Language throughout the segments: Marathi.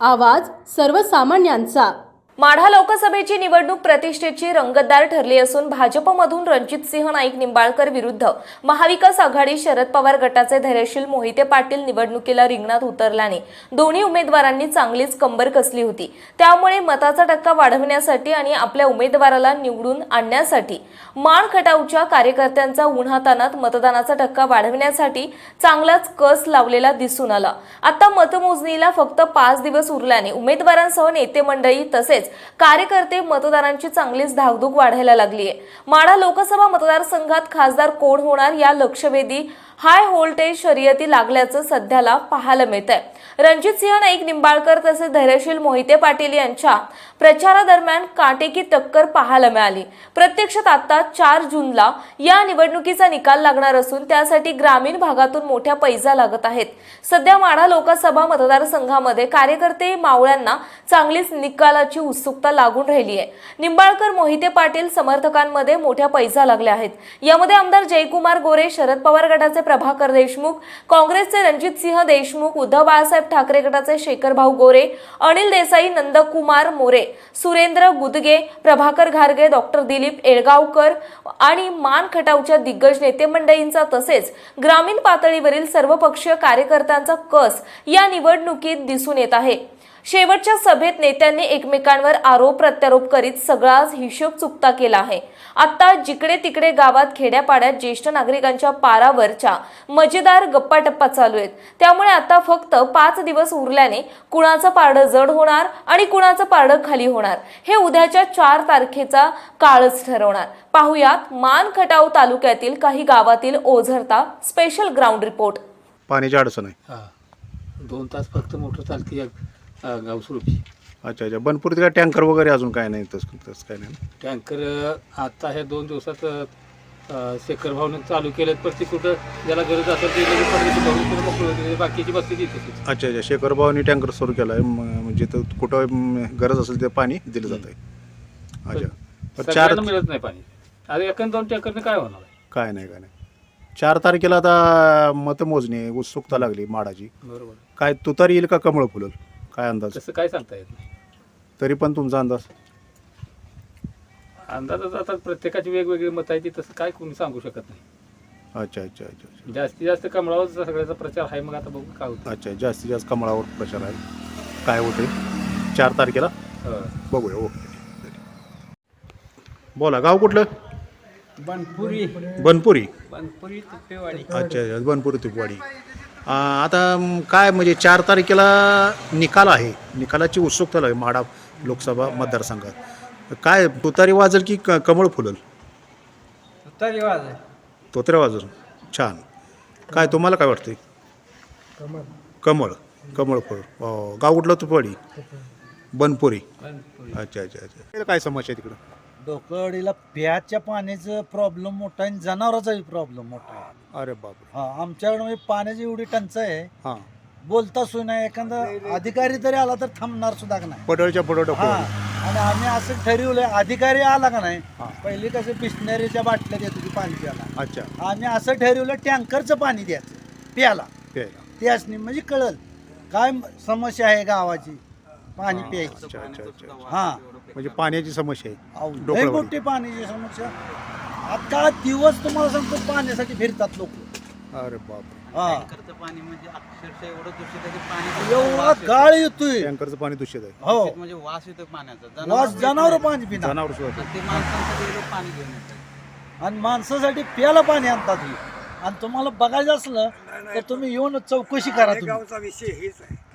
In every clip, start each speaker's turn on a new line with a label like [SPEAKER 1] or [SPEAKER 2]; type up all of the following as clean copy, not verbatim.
[SPEAKER 1] आवाज सर्वसामान्यांचा।
[SPEAKER 2] माढा लोकसभेची निवडणूक प्रतिष्ठेची रंगतदार ठरली असून भाजपमधून रणजितसिंह नाईक निंबाळकर विरुद्ध महाविकास आघाडी शरद पवार गटाचे धैर्यशील मोहिते पाटील निवडणुकीला रिंगणात उतरल्याने दोन्ही उमेदवारांनी चांगलीच कंबर कसली होती। त्यामुळे मताचा टक्का वाढवण्यासाठी आणि आपल्या उमेदवाराला निवडून आणण्यासाठी मान खटावच्या कार्यकर्त्यांचा उन्हातान्हात मतदानाचा टक्का वाढवण्यासाठी चांगलाच कस लावलेला दिसून आला। आता मतमोजणीला फक्त 5 दिवस उरल्याने उमेदवारांसह नेते मंडळी तसेच कार्यकर्ते मतदारांची चांगलीच धाकधूक वाढायला लागली आहे। माढा लोकसभा मतदारसंघात खासदार कोण होणार या लक्षवेधी हाय व्होल्टेज शर्यती लागल्याचं सध्याला पाहायला मिळतंय। रणजितसिंह नाईक निंबाळकर तसेच धैर्यशील मोहिते पाटील यांच्या प्रचारादरम्यान काटेकी टक्कर पाहायला मिळाली। प्रत्यक्षात आता 4 जूनला या निवडणुकीचा निकाल लागणार असून त्यासाठी ग्रामीण भागातून मोठ्या पैजा लागत आहेत। सध्या माढा लोकसभा मतदारसंघामध्ये कार्यकर्ते मावळ्यांना चांगलीच निकालाची उत्सुकता लागून राहिली आहे। निंबाळकर मोहिते पाटील समर्थकांमध्ये मोठ्या पैजा लागल्या आहेत। यामध्ये आमदार जयकुमार गोरे, शरद पवार गटाचे प्रभाकर देशमुख, काँग्रेसचे रणजितसिंह देशमुख, उद्धव बाळासाहेब ठाकरे गटाचे शेखर भाऊ गोरे, अनिल देसाई, नंदकुमार मोरे, सुरेंद्र गुदगे, प्रभाकर घारगे, डॉक्टर दिलीप येळगावकर आणि मान खटावच्या दिग्गज नेते मंडळींचा तसेच ग्रामीण पातळीवरील सर्वपक्षीय कार्यकर्त्यांचा कस या निवडणुकीत दिसून येत आहे। शेवटच्या सभेत नेत्यांनी एकमेकांवर आरोप प्रत्यारोप करीत सगळाच हिशोब चुकता केला आहे। आता जिकडे तिकडे गावात खेड्यापाड्यात ज्येष्ठ नागरिकांच्या पारावरच्या मजेदार गप्पाटप्पा चालू आहेत। त्यामुळे आता फक्त 5 दिवस उरल्याने कुणाचं पारडं जड होणार आणि कुणाचं पारडं खाली होणार हे उद्याच्या 4 तारखेचा काळच ठरवणार। पाहुयात मान खटाव तालुक्यातील काही गावातील ओझरता स्पेशल ग्राउंड रिपोर्ट।
[SPEAKER 3] पाण्याची अडचण आहे।
[SPEAKER 4] 2 तास फक्त मोटर चालते गावस्वरूपी।
[SPEAKER 3] अच्छा अच्छा, बनपुरीत काय टँकर वगैरे अजून काय नाही? तसं काय नाही।
[SPEAKER 4] टँकर आता ह्या 2 दिवसात शेखर भाऊने चालू केलेत, प्रत्येक कुठं ज्याला गरज असेल ते मोकळं बाकीची बस्ती देते।
[SPEAKER 3] अच्छा अच्छा, शेखर भाऊनी टँकर सुरू केला आहे, म्हणजे तर कुठं गरज असेल ते पाणी दिलं जात आहे। अच्छा, 4
[SPEAKER 4] मिळत नाही पाणी। आता 1-2 टँकरने काय होणार आहे?
[SPEAKER 3] काय नाही 4 तारखेला आता मतमोजणी उत्सुकता लागली माडाची।
[SPEAKER 4] बरोबर।
[SPEAKER 3] काय तुतारी येईल का कमळ फुलल, काय अंदाज?
[SPEAKER 4] तसं काय सांगता येत नाही।
[SPEAKER 3] तरी पण तुमचा अंदाज?
[SPEAKER 4] अंदाजच आता प्रत्येकाची वेगवेगळी मत आहे, ती तसं काय कोणी सांगू शकत नाही।
[SPEAKER 3] अच्छा अच्छा अच्छा अच्छा,
[SPEAKER 4] जास्तीत जास्त कमळावर सगळ्याचा प्रचार आहे। मग आता बघू काय होतं।
[SPEAKER 3] अच्छा, जास्तीत जास्त कमळावर प्रचार आहे। काय होते 4 तारखेला बघूया। ओके, बोला, गाव कुठलं?
[SPEAKER 4] बनपुरी।
[SPEAKER 3] बनपुरी
[SPEAKER 4] तुपेवाडी।
[SPEAKER 3] अच्छा अच्छा, बनपुरी तुपवाडी। आता काय म्हणजे 4 तारखेला निकाल आहे, निकालाची उत्सुकता लागली माढा लोकसभा मतदारसंघात। काय तुतारी वाजल की कमळ फुलल? तुतारी वाजल। छान। काय तुम्हाला काय वाटतंय? कमळ फुल। गाव कुठलं? तुपवाडी, बनपुरी। अच्छा अच्छा अच्छा, काय समस्या आहे तिकडं?
[SPEAKER 5] डोकवाडीला प्याच्या पाण्याचं प्रॉब्लेम मोठा आहे आणि जनावरांचाही प्रॉब्लेम मोठा आहे।
[SPEAKER 3] अरे बापरे।
[SPEAKER 5] हा, आमच्याकडे म्हणजे पाण्याची एवढी टंचाई आहे,
[SPEAKER 3] हां,
[SPEAKER 5] बोलता सुद्धा नाही। एखादा अधिकारी तरी आला तर थांबणार सुद्धा का नाही।
[SPEAKER 3] पडळच्या पडळ।
[SPEAKER 5] हा, आणि आम्ही असं ठरवलंय, अधिकारी आला का नाही,
[SPEAKER 3] हां.
[SPEAKER 5] पहिली कसं बिस्लरीच्या बाटल्या देत होती पाणी प्यायला,
[SPEAKER 3] अच्छा,
[SPEAKER 5] आम्ही असं ठरवलं टँकरचं पाणी द्यायचं प्यायला।
[SPEAKER 3] प्यायला।
[SPEAKER 5] त्यासनी म्हणजे कळल काय समस्या आहे गावाची पाणी प्यायची।
[SPEAKER 3] अच्छा अच्छा अच्छा,
[SPEAKER 5] हा,
[SPEAKER 3] म्हणजे पाण्याची समस्या आहे
[SPEAKER 5] लय
[SPEAKER 3] डोकळावाडी.
[SPEAKER 5] मोठी पाण्याची समस्या। आता दिवस तुम्हाला सांगतो पाण्यासाठी फिरतात लोक।
[SPEAKER 3] अरे बापरे,
[SPEAKER 5] हा,
[SPEAKER 6] पाणी म्हणजे अक्षरशः एवढं दूषित आहे की पाणी
[SPEAKER 5] एवढा गाळ येतोय,
[SPEAKER 3] टँकरचं पाणी दूषित आहे।
[SPEAKER 5] हो,
[SPEAKER 6] म्हणजे वास येतो पाण्याचा।
[SPEAKER 5] वास जनावर पाणी पिणार
[SPEAKER 3] जनावर सुद्धा
[SPEAKER 6] ते माणसांसाठी लोक पाणी घेऊन येतात।
[SPEAKER 5] आणि माणसासाठी प्यायला पाणी आणतात ही। आणि तुम्हाला बघायचं असलं तर तुम्ही येऊन चौकशी करा तुम्ही।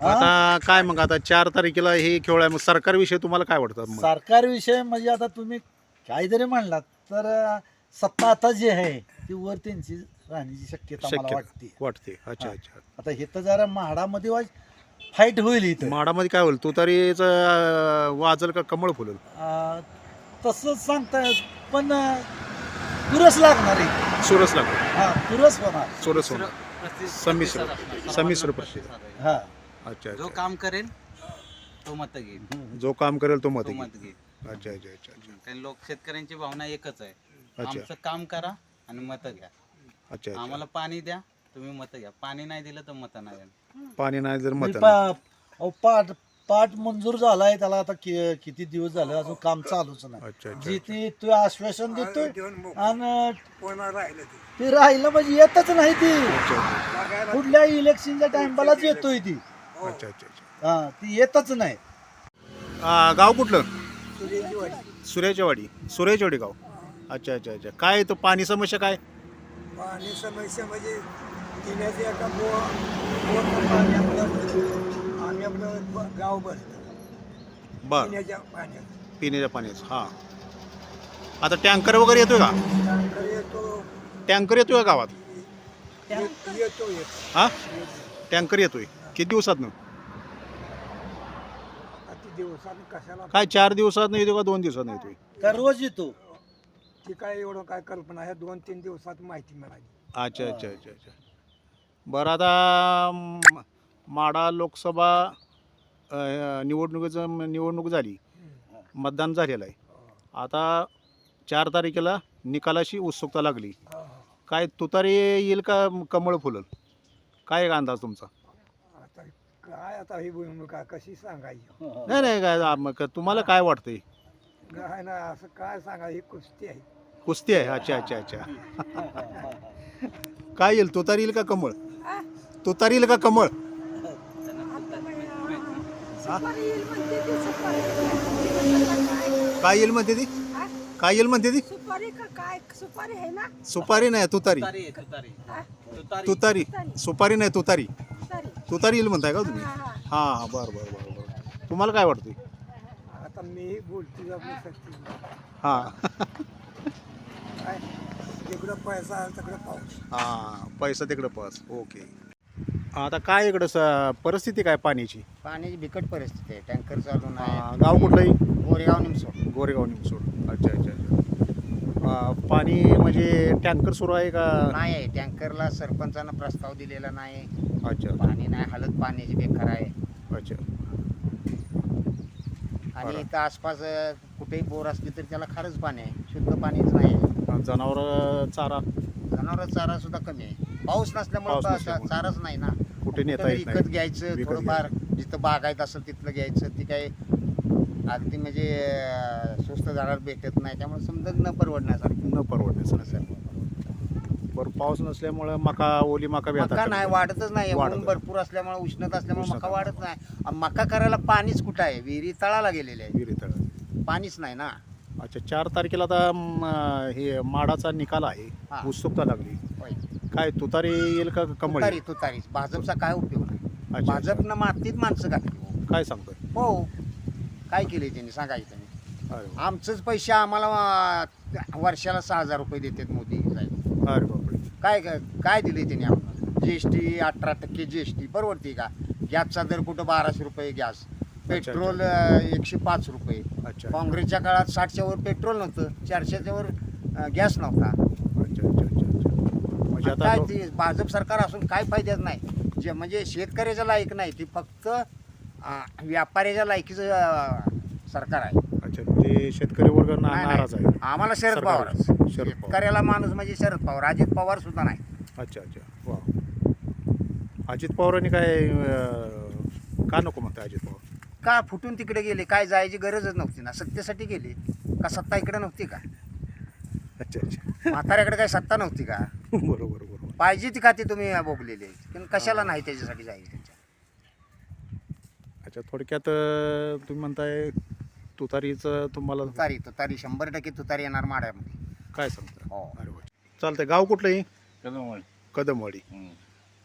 [SPEAKER 5] हा?
[SPEAKER 3] आता काय मग आता 4 तारखेला हे खेळ आहे, मग सरकारविषयी तुम्हाला काय वाटतं? मग
[SPEAKER 5] सरकार विषय म्हणजे आता तुम्ही काय जरी म्हणलात तर सत्ता आता जी आहे ती वर त्यांची राहण्याची शक्यता मला वाटते।
[SPEAKER 3] अच्छा अच्छा,
[SPEAKER 5] आता हे तर जरा म्हाडामध्ये फाईट होईल इथं।
[SPEAKER 3] माडामध्ये काय होईल? तुतारीच वाजल का कमळ फुलल?
[SPEAKER 5] तसंच सांगताय, पण तुरस लागणार आहे।
[SPEAKER 3] सुरस लागतो।
[SPEAKER 5] हा, तुरस होणार।
[SPEAKER 3] सुरस होणार, संमिश्र प्रतिसाद।
[SPEAKER 5] हा,
[SPEAKER 3] अच्छा
[SPEAKER 6] जो
[SPEAKER 3] अच्छा,
[SPEAKER 6] काम करेल तो मत घेईल,
[SPEAKER 3] जो काम करेल तो मत
[SPEAKER 6] तो
[SPEAKER 3] घेईल।
[SPEAKER 6] मत घेईल।
[SPEAKER 3] अच्छा अच्छा अच्छा अच्छा
[SPEAKER 6] कारण लोक शेतकऱ्यांची भावना एकच आहे,
[SPEAKER 3] अच्छा.
[SPEAKER 6] आमचं काम करा आणि मत घ्या।
[SPEAKER 3] अच्छा अच्छा,
[SPEAKER 6] आम्हाला पाणी द्या, तुम्ही मत घ्या। पाणी नाही दिलं तर मत नाही देणार।
[SPEAKER 3] पाणी नाही जर मत
[SPEAKER 5] म्हणजे पाठ मंजूर झालाय त्याला आता किती दिवस झाले अजून काम चालूच नाही.
[SPEAKER 3] अच्छा अच्छा
[SPEAKER 5] जिथे तू आश्वासन देतोय आणि ते राहिलं म्हणजे येतच नाही ती. कुठल्या इलेक्शनच्या टाइमलाच येतोय ती.
[SPEAKER 3] अच्छा अच्छा अच्छा.
[SPEAKER 5] हा ती येतच नाही.
[SPEAKER 3] गाव कुठलं? सुरेजवाडी गाव. अच्छा अच्छा अच्छा. काय तो पाणी समस्या काय?
[SPEAKER 7] पाणी समस्या म्हणजे पिण्याचे एका बोरचं पाणी आम्ही आपलं गाव भरतो
[SPEAKER 3] बर
[SPEAKER 7] पिण्याच्या पाण्यात.
[SPEAKER 3] पिण्याच्या पाण्याचं. हां आता टँकर वगैरे येतोय का?
[SPEAKER 7] टँकर येतो
[SPEAKER 3] टँकर येतोय का गावात?
[SPEAKER 7] येतो
[SPEAKER 3] हां टँकर येतोय. किती दिवसातनं?
[SPEAKER 7] किती दिवसांनी कशाला
[SPEAKER 3] काय 4 दिवसातनं येतो का 2 दिवसातनं येतोय?
[SPEAKER 5] का रोज येतो?
[SPEAKER 7] ती काय एवढं काय कल्पना आहे 2-3 दिवसात माहिती मिळाली.
[SPEAKER 3] अच्छा अच्छा अच्छा अच्छा. बरं आता माढा लोकसभा निवडणूक झाली, मतदान झालेलं आहे. आता 4 तारखेला निकालाची उत्सुकता लागली. काय तुतारी येईल का कमळ फुलल? काय अंदाज तुमचा?
[SPEAKER 7] आता काय आता ही भूमिका कशी सांगायची
[SPEAKER 3] नाही नाही काय मग तुम्हाला काय वाटतंय?
[SPEAKER 7] काय ना असं काय सांगा ही कुस्ती आहे.
[SPEAKER 3] कुस्ती आहे. अच्छा अच्छा अच्छा. काय येईल तुतारी येईल का कमळ? तुतारी येईल का कमळ? काय येईल म्हणते ती? काय येईल म्हणते ती?
[SPEAKER 8] सुपारी का काय सुपारी आहे ना
[SPEAKER 3] सुपारी नाही तुतारी. तुतारी सुपारी नाही तुतारी. तुतारी येईल म्हणताय का तुम्ही? हां हां बरं बरं बरं बरं. तुम्हाला काय वाटतंय?
[SPEAKER 7] आता मी बोलतो आपली शक्ती
[SPEAKER 3] हां
[SPEAKER 7] काय तिकडं पैसा तिकडं पाऊस.
[SPEAKER 3] हां पैसा तिकडं पास. ओके. आता काय इकडं परिस्थिती काय पाण्याची?
[SPEAKER 9] पाण्याची बिकट परिस्थिती आहे. टँकर चालू नाही.
[SPEAKER 3] गाव कुठलंही?
[SPEAKER 9] गोरेगाव निमसोड.
[SPEAKER 3] गोरेगाव निमसोड. अच्छा अच्छा अच्छा. पाणी म्हणजे टँकर सुरू आहे का?
[SPEAKER 9] नाही आहे. टँकरला सरपंचानं प्रस्ताव दिलेला नाही.
[SPEAKER 3] अच्छा
[SPEAKER 9] पाणी नाही. हालत पाण्याची बेकार आहे.
[SPEAKER 3] अच्छा.
[SPEAKER 9] आणि इथं आसपास कुठेही बोर असली तरी त्याला खारच पाणी आहे. शुद्ध पाणीच नाही आहे.
[SPEAKER 3] जनावर चारा
[SPEAKER 9] जनावर चारा सुद्धा कमी आहे. पाऊस नसल्यामुळे
[SPEAKER 3] पाऊस नसल्यामुळे.
[SPEAKER 9] चाराच नाही ना.
[SPEAKER 3] कुठे नेता
[SPEAKER 9] कुठेतरी
[SPEAKER 3] येत नाही.
[SPEAKER 9] विकत घ्यायचं.
[SPEAKER 3] विकत
[SPEAKER 9] थोडंफार जिथं बागायत असेल तिथलं घ्यायचं. ती काही अगदी म्हणजे स्वस्त दरात भेटत नाही. त्यामुळे समजा न परवडण्यासारखं.
[SPEAKER 3] न परवडण्याचं. बरं पाऊस नसल्यामुळं मका ओली मका बी आता
[SPEAKER 9] मका
[SPEAKER 3] कमी
[SPEAKER 9] नाही
[SPEAKER 3] झाली.
[SPEAKER 9] वाढतच नाही.
[SPEAKER 3] वाढत
[SPEAKER 9] ऊन
[SPEAKER 3] नाही.
[SPEAKER 9] भरपूर असल्यामुळे उष्णता असल्यामुळे
[SPEAKER 3] उष्णता.
[SPEAKER 9] मका वाढत नाही. मका करायला पाणीच कुठं आहे? विहिरी तळाला गेलेले आहे.
[SPEAKER 3] विहिरी तळं.
[SPEAKER 9] पाणीच नाही ना.
[SPEAKER 3] अच्छा 4 तारखेला आता हे माडाचा निकाल आहे.
[SPEAKER 9] हा.
[SPEAKER 3] उत्सुकता लागली.
[SPEAKER 9] होय.
[SPEAKER 3] काय तुतारी येईल का कमळ येईल?
[SPEAKER 9] तुतारी भाजपचा काय उपयोग नाही.
[SPEAKER 3] अच्छा.
[SPEAKER 9] भाजपनं मातीत माणसं घातली.
[SPEAKER 3] काय सांगतोय?
[SPEAKER 9] हो काय केले त्यांनी सांगायचं त्यांनी.
[SPEAKER 3] अरे वा.
[SPEAKER 9] आमचंच पैसे आम्हाला वर्षाला 6,000 रुपये देतात मोदी साहेब.
[SPEAKER 3] अरे बापरे.
[SPEAKER 9] काय काय दिले त्यांनी आम्हाला? GST 18% GST परवडते का? गॅसचा दर कुठं 1200 रुपये गॅस. पेट्रोल 105 रुपये.
[SPEAKER 3] अच्छा.
[SPEAKER 9] काँग्रेसच्या काळात 60च्या वर पेट्रोल नव्हतं. 400च्या वर गॅस नव्हता.
[SPEAKER 3] अच्छा अच्छा अच्छा अच्छा. म्हणजे आता
[SPEAKER 9] काय ती भाजप सरकार असून काय फायद्याच नाही. जे म्हणजे शेतकऱ्याच्या लायक नाही. ती फक्त व्यापाऱ्याच्या लायकीचं सरकार आहे.
[SPEAKER 3] अच्छा म्हणजे शेतकरी वर्ग
[SPEAKER 9] नाही, नाही.
[SPEAKER 3] नाराज आहे.
[SPEAKER 9] आम्हाला शरद
[SPEAKER 3] सरकार.
[SPEAKER 9] पवारच.
[SPEAKER 3] शरद पवार.
[SPEAKER 9] शेतकऱ्याला माणूस म्हणजे शरद पवार. अजित पवार सुद्धा नाही.
[SPEAKER 3] अच्छा अच्छा. वा. अजित पवारांनी काय का नको म्हणता अजित पवार?
[SPEAKER 9] का फुटून तिकडे गेले? काय जायची गरजच नव्हती ना. सत्तेसाठी गेले का? सत्ता इकडे नव्हती का?
[SPEAKER 3] अच्छा अच्छा.
[SPEAKER 9] म्हाताऱ्याकडे काय सत्ता नव्हती का?
[SPEAKER 3] बरोबर बरोबर.
[SPEAKER 9] पाहिजे ती का ते तुम्ही भोगलेले. पण कशाला नाही त्याच्यासाठी जायचं त्यांच्या.
[SPEAKER 3] अच्छा थोडक्यात तुम्ही म्हणताय तुतारीचं तुम्हाला
[SPEAKER 9] तुतारी 100% तुतारी येणार माड्यामध्ये.
[SPEAKER 3] काय सांगता?
[SPEAKER 9] हो.
[SPEAKER 3] अरे वा. चालतंय. गाव कुठलंही?
[SPEAKER 4] कदमवाडी.
[SPEAKER 3] कदमवाडी.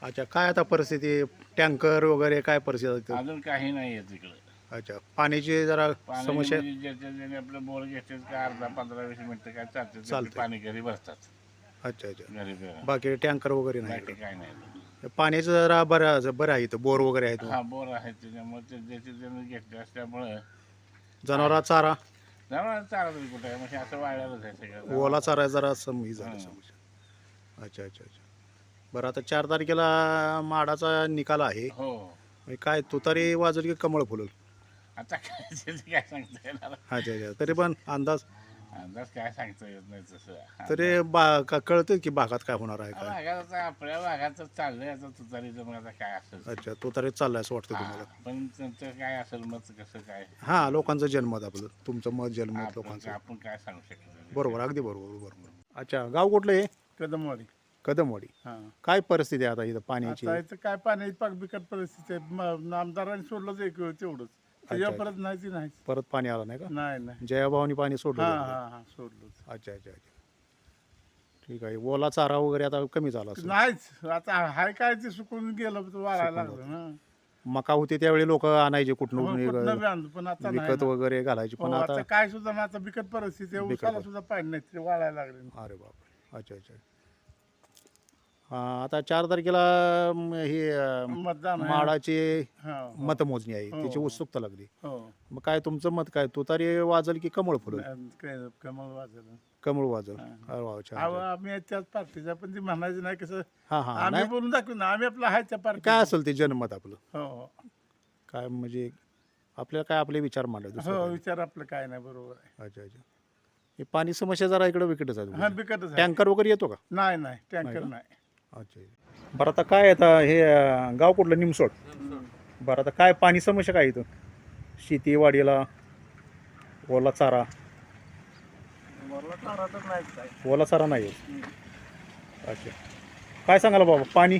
[SPEAKER 3] अच्छा काय आता परिस्थिती टँकर वगैरे काय परिस्थिती?
[SPEAKER 4] अजून काही नाही आहे तिकडं.
[SPEAKER 3] अच्छा पाण्याची जरा
[SPEAKER 4] पाणी
[SPEAKER 3] समस्या.
[SPEAKER 4] म्हणजे ज्याच्या आपलं बोर घेतात का 10-15-20 मिनिटं काय चालते
[SPEAKER 3] चालतंय.
[SPEAKER 4] पाणी घरी बसतात.
[SPEAKER 3] अच्छा अच्छा.
[SPEAKER 4] घरी
[SPEAKER 3] बाकी टँकर वगैरे नाही
[SPEAKER 4] बाकी काय नाही.
[SPEAKER 3] इकडं. पाण्याचं जरा बरं आहे इथं बोर वगैरे आहेत.
[SPEAKER 4] हा बोर आहे त्याच्यामुळे ते ज्याचे त्यांनी घेतले असल्यामुळे
[SPEAKER 3] जनावरा चारा
[SPEAKER 4] जनावर चारा तरी कुठे आहे म्हणजे असं वाळल्यालाच आहे सगळं.
[SPEAKER 3] ओला चारा जरा समजी झालं
[SPEAKER 4] हां.
[SPEAKER 3] समस्या. अच्छा अच्छा अच्छा. बरं आता 4 तारखेला माडाचा निकाल आहे.
[SPEAKER 4] हो
[SPEAKER 3] म्हणजे काय तुतारी वाजल की कमळ फुलल?
[SPEAKER 4] आता काय त्याचं काय सांगता येणार.
[SPEAKER 3] अच्छा अच्छा. तरी पण अंदाज
[SPEAKER 10] अंदाज काय सांगता येत नाही तसं.
[SPEAKER 3] तरी कळतं की भागात काय होणार आहे काय?
[SPEAKER 10] भागात आपल्या भागात चाललंय आता तुतारीचं, मग आता काय असेल.
[SPEAKER 3] अच्छा तो तरी चाललाय असं वाटतं तुम्हाला?
[SPEAKER 10] पण त्यांचं काय असेल मत कसं काय
[SPEAKER 3] हां लोकांचं जन्मत आपलं, तुमचं मत जन्मत
[SPEAKER 10] आपण
[SPEAKER 3] लोकांचं.
[SPEAKER 10] काय सांगू शकतो.
[SPEAKER 3] बरोबर अगदी बरोबर. अच्छा गाव कुठलं आहे?
[SPEAKER 4] कदमवाडी.
[SPEAKER 3] कदमवाडी.
[SPEAKER 4] हां,
[SPEAKER 3] काय परिस्थिती आहे आता इथं पाण्याची?
[SPEAKER 4] आता इथं काय पाण्याची पाक बिकट परिस्थिती आहे. आमदारांनी सोडलंच एक वेळ तेवढंच, त्याच्या
[SPEAKER 3] अच्छा.
[SPEAKER 4] परत नाही ती नाही.
[SPEAKER 3] परत पाणी आलं नाही का?
[SPEAKER 4] नाही
[SPEAKER 3] जयाभावानी पाणी सोडलं
[SPEAKER 4] हां
[SPEAKER 3] होतं.
[SPEAKER 4] हां हां सोडलंच.
[SPEAKER 3] अच्छा. ठीक आहे. ओला चारा वगैरे आता कमी झाला असेल.
[SPEAKER 4] नाहीच आता हाय काय ते सुकून गेलं तर वाळायला लागलं ना.
[SPEAKER 3] मका होते त्यावेळी लोक आणायचे कुठून
[SPEAKER 4] कुठनं बी आणलं, पण आता नाही
[SPEAKER 3] विकत
[SPEAKER 4] ना.
[SPEAKER 3] वगैरे घालायचे पण
[SPEAKER 4] हो,
[SPEAKER 3] आता
[SPEAKER 4] आता काय सुद्धा नाही, आता बिकट परिस्थिती आहे.
[SPEAKER 3] बिकट
[SPEAKER 4] उसाला सुद्धा पाणी नाही, ते वाळायला लागले.
[SPEAKER 3] अरे बापरे. अच्छा. आता 4 तारखेला हे
[SPEAKER 4] मतदान आहे.
[SPEAKER 3] माडाची
[SPEAKER 4] हो, हो.
[SPEAKER 3] मतमोजणी आहे,
[SPEAKER 4] हो.
[SPEAKER 3] त्याची उत्सुकता लागली.
[SPEAKER 4] हो
[SPEAKER 3] मग काय तुमचं मत काय? तुतारी वाजल की कमळ फुलल?
[SPEAKER 4] काय कमळ वाजलं.
[SPEAKER 3] कमळ वाजल.
[SPEAKER 4] हां.
[SPEAKER 3] अरे वा, छान.
[SPEAKER 4] अहो, आम्ही त्याच पार्टीचा, पण ती म्हणायचं नाही कसं.
[SPEAKER 3] हां
[SPEAKER 4] आम्ही
[SPEAKER 3] नाही
[SPEAKER 4] बोलून दाखवू ना, आम्ही आपलं आहे त्या पार्टी.
[SPEAKER 3] काय असेल ते जनमत आपलं
[SPEAKER 4] हो हो
[SPEAKER 3] काय म्हणजे आपल्याला काय आपले विचार मांडायचे दुसरं
[SPEAKER 4] हो,
[SPEAKER 3] काय?
[SPEAKER 4] विचार आपलं काय नाही, बरोबर आहे.
[SPEAKER 3] अच्छा. हे पाणी समस्या जरा इकडे विकटच
[SPEAKER 4] हा
[SPEAKER 3] आहे.
[SPEAKER 4] बिकटच आहे.
[SPEAKER 3] टँकर वगैरे येतो का?
[SPEAKER 4] नाही
[SPEAKER 3] नाही
[SPEAKER 4] टँकर
[SPEAKER 3] का?
[SPEAKER 4] नाही.
[SPEAKER 3] अच्छा. बरं आता काय आता हे गाव कुठलं? निमसोड. बरं आता काय पाणी समस्या काय इथं? शेती वाडीला ओला चारा? ओला चारा नाही आहे. अच्छा. काय सांगाल बाबा पाणी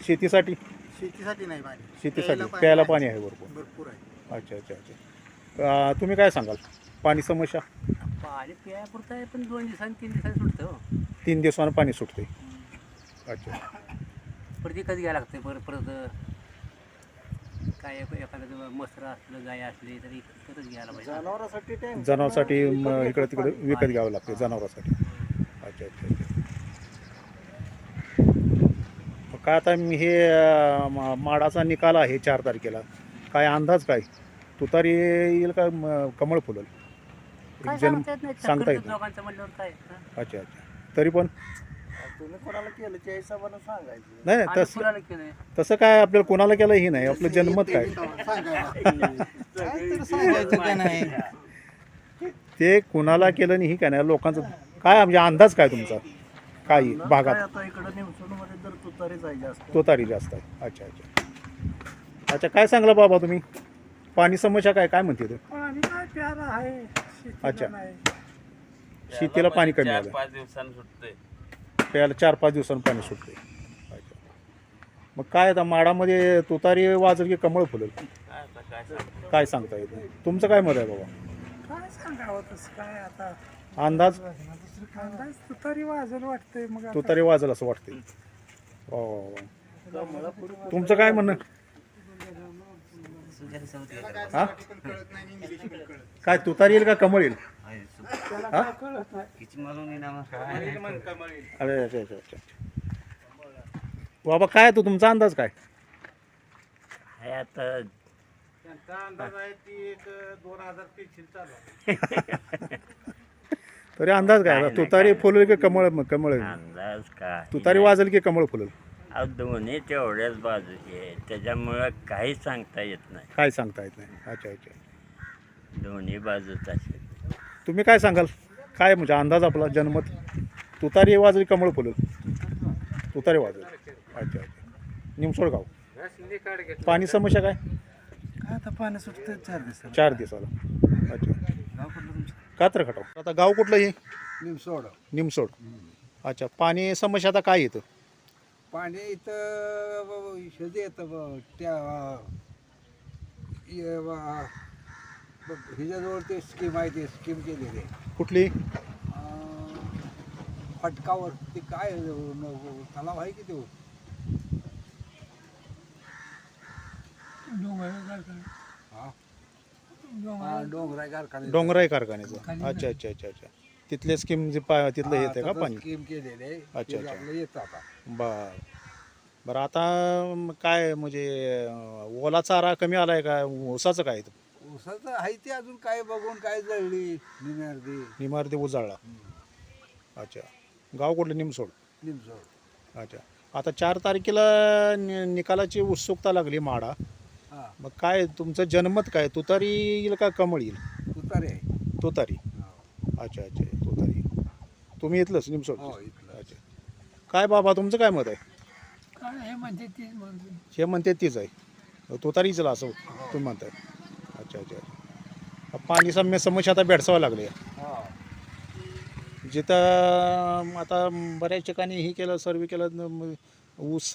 [SPEAKER 3] शेतीसाठी?
[SPEAKER 9] शेतीसाठी नाही पाणी,
[SPEAKER 3] शेतीसाठी प्यायला पाणी आहे भरपूर
[SPEAKER 9] आहे.
[SPEAKER 3] अच्छा. तुम्ही काय सांगाल पाणी समस्या?
[SPEAKER 11] पाणी प्यायपुरतं आहे, पण 2 दिवसांनी 3 दिवसांनी सुटतं.
[SPEAKER 3] 3 दिवसानं पाणी सुटते. अच्छा.
[SPEAKER 11] परत विकत घ्यायला लागतं. परत काय एखादं मसर असलं, गाय असली तरी विकतच घ्यायला पाहिजे.
[SPEAKER 3] जनावरांसाठी इकडं तिकडे विकत घ्यावं लागते जनावरांसाठी. अच्छा. मग काय आता हे माडाचा निकाल आहे 4 तारखेला, काय अंदाज काय? तुतारी येईल का कमळ फुलल?
[SPEAKER 11] काय
[SPEAKER 3] जन्म
[SPEAKER 11] सांगता येत नाही.
[SPEAKER 3] सांगता येत
[SPEAKER 11] चक्कर
[SPEAKER 3] नाही.
[SPEAKER 11] दोघांचं म्हणल्यावर काय.
[SPEAKER 3] अच्छा. तरी पण
[SPEAKER 5] तुम्ही कोणाला केलं त्या हिशोबानं सांगायचं.
[SPEAKER 3] नाही
[SPEAKER 11] आम्ही
[SPEAKER 3] तसं
[SPEAKER 11] फुलाला केलंय.
[SPEAKER 3] तसं काय आपल्याला कोणाला केलं हे नाही, आपलं जनमत काय
[SPEAKER 6] सांगायचं का नाही.
[SPEAKER 3] ते कोणाला केलं नाही ही काय नाही, लोकांचं काय म्हणजे अंदाज काय तुमचा? काय भागात
[SPEAKER 5] आता इकडं निवसोनमध्ये तर तुतारीच आहे जास्त.
[SPEAKER 3] तुतारी जास्त आहे. अच्छा. काय सांगला बाबा तुम्ही? पाणी समस्या काय म्हणते ते?
[SPEAKER 7] पाणी काय प्यारा आहे, शेतीला
[SPEAKER 3] अच्छा.
[SPEAKER 7] नाही.
[SPEAKER 3] शेतीला पाणी कमी आलं,
[SPEAKER 6] 4-5 दिवसांनी सुटते.
[SPEAKER 3] प्यायला 4-5 दिवसांनी पाणी सुटते. अच्छा. मग काय आता माडामध्ये तुतारी वाजल की कमळ फुलल? काय सांगता येत नाही. तुमचं काय मत आहे बाबा?
[SPEAKER 7] काय सांगावं तसं काय आता
[SPEAKER 3] अंदाज?
[SPEAKER 7] अंदाज तुतारी वाजल वाटतंय. मग आता
[SPEAKER 3] तुतारी वाजल असं वाटते. तुमचं काय म्हणणं? हा? काय तुतारी येईल का कमळ येईल? हा? अरे अच्छा. बाबा काय तू तुमचा अंदाज काय?
[SPEAKER 11] आहे आता
[SPEAKER 5] त्यांचा अंदाज आहे ती एक 2000 चालू.
[SPEAKER 3] तरी अंदाज काय आता? तुतारी फुलेल की कमळ येईल?
[SPEAKER 11] अंदाज काय.
[SPEAKER 3] तुतारी वाजल की कमळ फुलेल?
[SPEAKER 11] दोन्ही तेवढ्याच बाजूचे आहे, त्याच्यामुळं काही सांगता येत नाही.
[SPEAKER 3] काय सांगता येत नाही. अच्छा.
[SPEAKER 11] दोन्ही बाजूच असेल.
[SPEAKER 3] तुम्ही काय सांगाल? काय म्हणजे अंदाज आपला जनमत? तुतारी वाजल कमळ फुलेल? तुतारी वाजल. अच्छा. निमसोड गाव. पाणी समस्या काय?
[SPEAKER 5] आता पाणी सुटतं 4 दिवसाला.
[SPEAKER 3] 4 दिवसाला. अच्छा. कात्र खटाव. आता गाव कुठलं हे? निमसोड. अच्छा. पाणी समस्या आता काय येतं?
[SPEAKER 7] पाणी इथं शेती येतं त्या हिच्याजवळ ते स्कीम आहे, ते स्कीम केलेली आहे
[SPEAKER 3] कुठली?
[SPEAKER 7] फटकावर. ते काय तलाव आहे की तो डोंगराय कारखाना.
[SPEAKER 3] डोंगराई कारखान्याचं. अच्छा. तिथले स्कीम जे तिथलं येते का पाणी?
[SPEAKER 7] स्कीम केलेली आहे.
[SPEAKER 3] अच्छा.
[SPEAKER 7] ते आपलं येतं आता.
[SPEAKER 3] बरं आता काय म्हणजे ओला चारा कमी आलाय का? ऊसाचं काय?
[SPEAKER 7] ऊसाचं आहे ते अजून काय बघून काय जळली
[SPEAKER 3] निमार्दी उजाळला. अच्छा. गाव कुठलं? निमसोड.
[SPEAKER 7] निमसोड.
[SPEAKER 3] अच्छा. आता 4 तारखेला निकालाची उत्सुकता लागली माडा.
[SPEAKER 7] हां
[SPEAKER 3] मग काय तुमचं जनमत काय? तुतारी येईल का कमळ येईल?
[SPEAKER 7] तुतारी आहे.
[SPEAKER 3] तुतारी. अच्छा अच्छा तुतारी. तुम्ही इथलंच निमसोड.
[SPEAKER 7] हो, इथलं.
[SPEAKER 3] अच्छा. काय बाबा तुमचं काय मत आहे?
[SPEAKER 7] काय हे म्हणते तीच म्हणते.
[SPEAKER 3] हे म्हणते तीच आहे तुतारीच असं तुम्ही म्हणताय. अच्छा अच्छा. पाणी समस्या आता भेडसावं लागले. जिथं आता बऱ्याच ठिकाणी हे केलं सर्वे केलं ऊस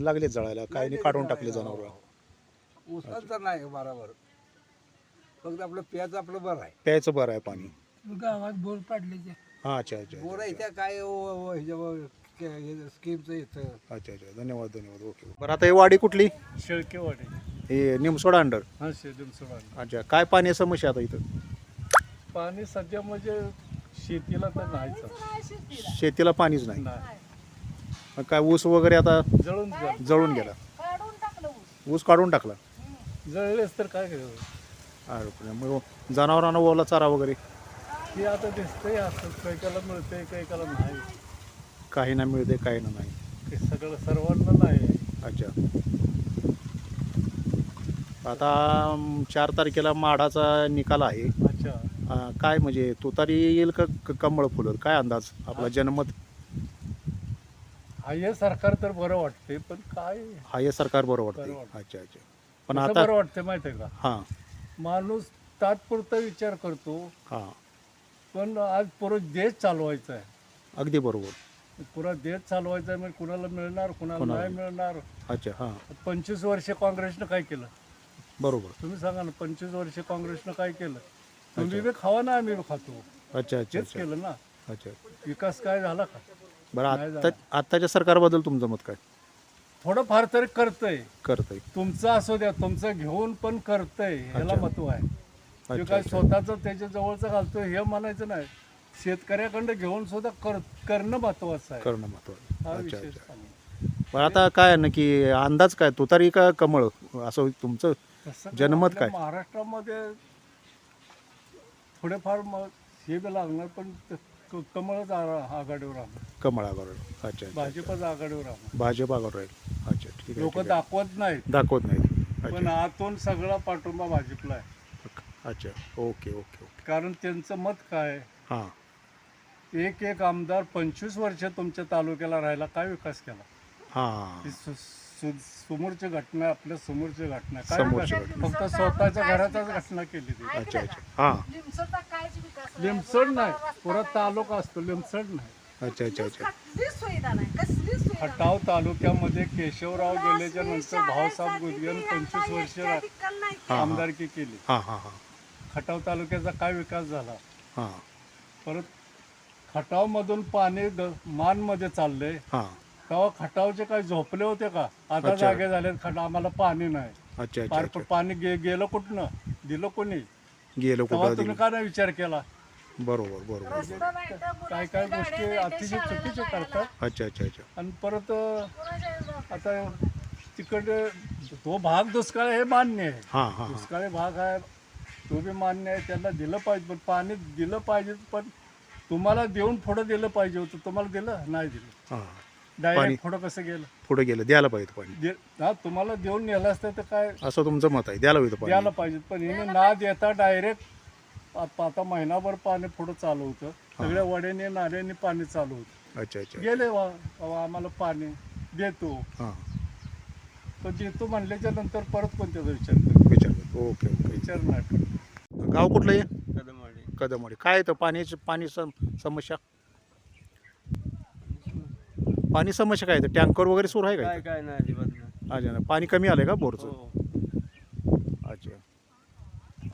[SPEAKER 3] लागले जळायला काही नाही काढून टाकले जनावर.
[SPEAKER 7] ऊसाच तर नाही बरोबर. फक्त आपलं प्यायचं आपलं बरं आहे.
[SPEAKER 3] प्यायचं बरं आहे पाणी.
[SPEAKER 7] गावात बोर पाडले ते.
[SPEAKER 3] हां अच्छा अच्छा
[SPEAKER 7] बोर आहे त्या काय स्कीमचं येतं.
[SPEAKER 3] अच्छा अच्छा धन्यवाद धन्यवाद. ओके बरं आता ही वाडी कुठली?
[SPEAKER 4] शेळकेवाडी.
[SPEAKER 3] हे निमसोडा अंडर.
[SPEAKER 4] हा शेडिमसोडा.
[SPEAKER 3] अच्छा काय पाणी समस्या आता इथं?
[SPEAKER 4] पाणी सध्या म्हणजे शेतीला तर नाहीच
[SPEAKER 3] शेतीला पाणीच नाही.
[SPEAKER 4] नाही.
[SPEAKER 3] मग काय ऊस वगैरे आता
[SPEAKER 4] जळून
[SPEAKER 3] जळून गेला. ऊस काढून टाकला.
[SPEAKER 4] जळलेच तर काय करावं.
[SPEAKER 3] अरे मग जनावरांना ओला चारा वगैरे
[SPEAKER 4] हे आता दिसतंय असं कैकाला मिळतंय कैकाला नाही.
[SPEAKER 3] काही ना मिळते काही ना नाही.
[SPEAKER 4] ते सगळं सर्वांना नाही.
[SPEAKER 3] अच्छा. आता 4 तारखेला माडाचा निकाल आहे.
[SPEAKER 4] अच्छा.
[SPEAKER 3] काय म्हणजे तुतारी येईल का कमळ फुलेल काय अंदाज आपला जनमत?
[SPEAKER 4] हे सरकार तर बरं वाटते पण काय
[SPEAKER 3] हा हे सरकार बरं वाटतं.
[SPEAKER 4] बरं वाटतं.
[SPEAKER 3] अच्छा अच्छा. पण
[SPEAKER 4] कसं
[SPEAKER 3] आता
[SPEAKER 4] बरं वाटतं माहिती आहे का,
[SPEAKER 3] हां
[SPEAKER 4] माणूस तात्पुरता विचार करतो
[SPEAKER 3] हां
[SPEAKER 4] पण आज पुरा देश चालवायचा आहे.
[SPEAKER 3] अगदी बरोबर.
[SPEAKER 4] पुरा देश चालवायचा आहे म्हणजे कुणाला मिळणार कुणाला नाही मिळणार.
[SPEAKER 3] अच्छा हां
[SPEAKER 4] 25 वर्ष काँग्रेसनं काय केलं
[SPEAKER 3] बरोबर.
[SPEAKER 4] तुम्ही सांगा ना. 25 वर्ष काँग्रेसनं काय केलं? तुम्ही बी खावा ना आम्ही बी खातो.
[SPEAKER 3] अच्छा अच्छा
[SPEAKER 4] तेच
[SPEAKER 3] अच्छा
[SPEAKER 4] केलं ना.
[SPEAKER 3] अच्छा.
[SPEAKER 4] विकास काय झाला का?
[SPEAKER 3] बरं
[SPEAKER 4] नाही
[SPEAKER 3] आत्ता आत्ताच्या सरकारबद्दल तुमचं मत काय?
[SPEAKER 4] थोडंफार तरी करतंय.
[SPEAKER 3] करतंय.
[SPEAKER 4] तुमचं असू द्या तुमचं घेऊन पण करतंय ह्याला
[SPEAKER 3] अच्छा.
[SPEAKER 4] महत्व आहे. ते
[SPEAKER 3] अच्छा
[SPEAKER 4] काय
[SPEAKER 3] अच्छा.
[SPEAKER 4] स्वतःचं त्याच्या जवळचं घालतोय हे म्हणायचं नाही. शेतकऱ्याकडं घेऊन सुद्धा करणं महत्वाचं आहे.
[SPEAKER 3] करणं महत्त्वाचं.
[SPEAKER 4] हा
[SPEAKER 3] अच्छा
[SPEAKER 4] विशेष
[SPEAKER 3] अच्छा.
[SPEAKER 4] आहे.
[SPEAKER 3] पण आता काय आहे ना की अंदाज काय तुतारी का कमळ असं तुमचं
[SPEAKER 4] तसं काय
[SPEAKER 3] जनमत
[SPEAKER 4] आपल्या
[SPEAKER 3] काय?
[SPEAKER 4] महाराष्ट्रामध्ये थोडेफार हे बी लागणार पण कमळच आघाडीवर राहणार.
[SPEAKER 3] कमळ आघाडीवर. अच्छा अच्छा.
[SPEAKER 4] भाजपच आघाडीवर राहणार.
[SPEAKER 3] भाजप आघाडीवर राहील. अच्छा ठीक आहे
[SPEAKER 4] लोक
[SPEAKER 3] ठीक आहे.
[SPEAKER 4] दाखवत नाहीत
[SPEAKER 3] दाखवत नाहीत.
[SPEAKER 4] पण
[SPEAKER 3] अच्छा
[SPEAKER 4] आतून सगळा पाठिंबा भाजपला आहे.
[SPEAKER 3] अच्छा. Okay okay okay.
[SPEAKER 4] कारण त्यांचं मत काय,
[SPEAKER 3] हां
[SPEAKER 4] एक आमदार 25 वर्ष तुमच्या तालुक्याला राहायला काय विकास केला?
[SPEAKER 3] हां
[SPEAKER 4] ही समोरची घटना आपल्या समोरची घटना काय
[SPEAKER 3] समोरची
[SPEAKER 4] विकास?
[SPEAKER 3] घटना.
[SPEAKER 4] फक्त स्वतःच्या घराचाच घटना केली ती.
[SPEAKER 3] अच्छा अच्छा. हां
[SPEAKER 4] लिमसड नाही पुरा तालुका असतो लिमसड नाही.
[SPEAKER 3] अच्छा अच्छा अच्छा.
[SPEAKER 8] कसलीच सुविधा नाही कसलीच सुविधा
[SPEAKER 4] खटाव तालुक्यामध्ये केशवराव गेल्याच्या नंतर भाऊसाहेब गुजगन 25 वर्ष
[SPEAKER 3] हां.
[SPEAKER 4] आमदारकी केली.
[SPEAKER 3] हां हां हां
[SPEAKER 4] खटाव तालुक्याचा काय विकास झाला?
[SPEAKER 3] हां
[SPEAKER 4] परत खटावमधून पाणी मानमध्ये चाललंय.
[SPEAKER 3] हां.
[SPEAKER 4] तेव्हा खटावचे काय झोपले होते का? आता
[SPEAKER 3] अच्छा.
[SPEAKER 4] जागे झाले आम्हाला पाणी नाही.
[SPEAKER 3] अच्छा अच्छा
[SPEAKER 4] पार
[SPEAKER 3] अच्छा.
[SPEAKER 4] पाणी गेलं कुठनं दिलं कोणी?
[SPEAKER 3] गेलो
[SPEAKER 4] तेव्हा
[SPEAKER 3] कुठं
[SPEAKER 4] तुम्ही
[SPEAKER 3] दिलं.
[SPEAKER 4] का नाही विचार केला?
[SPEAKER 3] बरोबर बरोबर.
[SPEAKER 4] काय काय गोष्टी अतिशय चुकीच्या करतात.
[SPEAKER 3] अच्छा अच्छा अच्छा.
[SPEAKER 4] आणि परत आता तिकडे तो भाग दुष्काळ आहे हे मान्य आहे.
[SPEAKER 3] हां हां हां.
[SPEAKER 4] दुष्काळी भाग आहे तो बी मान्य आहे. त्यांना दिलं पाहिजे पण पाणी दिलं पाहिजे पण तुम्हाला देऊन पुढं दिलं पाहिजे होतं. तुम्हाला दिलं नाही दिलं.
[SPEAKER 3] हां
[SPEAKER 4] डायरेक्ट पुढं कसं गेलं?
[SPEAKER 3] पुढे गेलं द्यायला पाहिजे पाणी
[SPEAKER 4] हा तुम्हाला देऊन नेलं असतं तर काय
[SPEAKER 3] असं तुमचं मत आहे द्यायला पाहिजे
[SPEAKER 4] द्यायला
[SPEAKER 3] पाणी.
[SPEAKER 4] पाहिजे पण हिने ना देता डायरेक्ट आता महिनाभर पाणी पुढं चालू होतं. सगळ्या वड्याने नाल्याने पाणी चालू होतं.
[SPEAKER 3] अच्छा अच्छा.
[SPEAKER 4] गेले वा आम्हाला पाणी देतो
[SPEAKER 3] हां
[SPEAKER 4] पण देतो म्हणल्याच्या नंतर परत कोणत्याचा विचार करतो?
[SPEAKER 3] विचार ओके ओके.
[SPEAKER 4] विचार नाही करत.
[SPEAKER 3] गाव कुठलं आहे?
[SPEAKER 6] कदमवाडी.
[SPEAKER 3] कदमवाडी. काय येतं पाणी समस्या? पाणी समस्या काय येतं टँकर वगैरे सुरू आहे
[SPEAKER 6] काय
[SPEAKER 3] का?
[SPEAKER 6] काय नाही अजिबात नाही.
[SPEAKER 3] अच्छा ना. पाणी कमी आलं आहे का बोरचं?
[SPEAKER 6] हो.
[SPEAKER 3] अच्छा.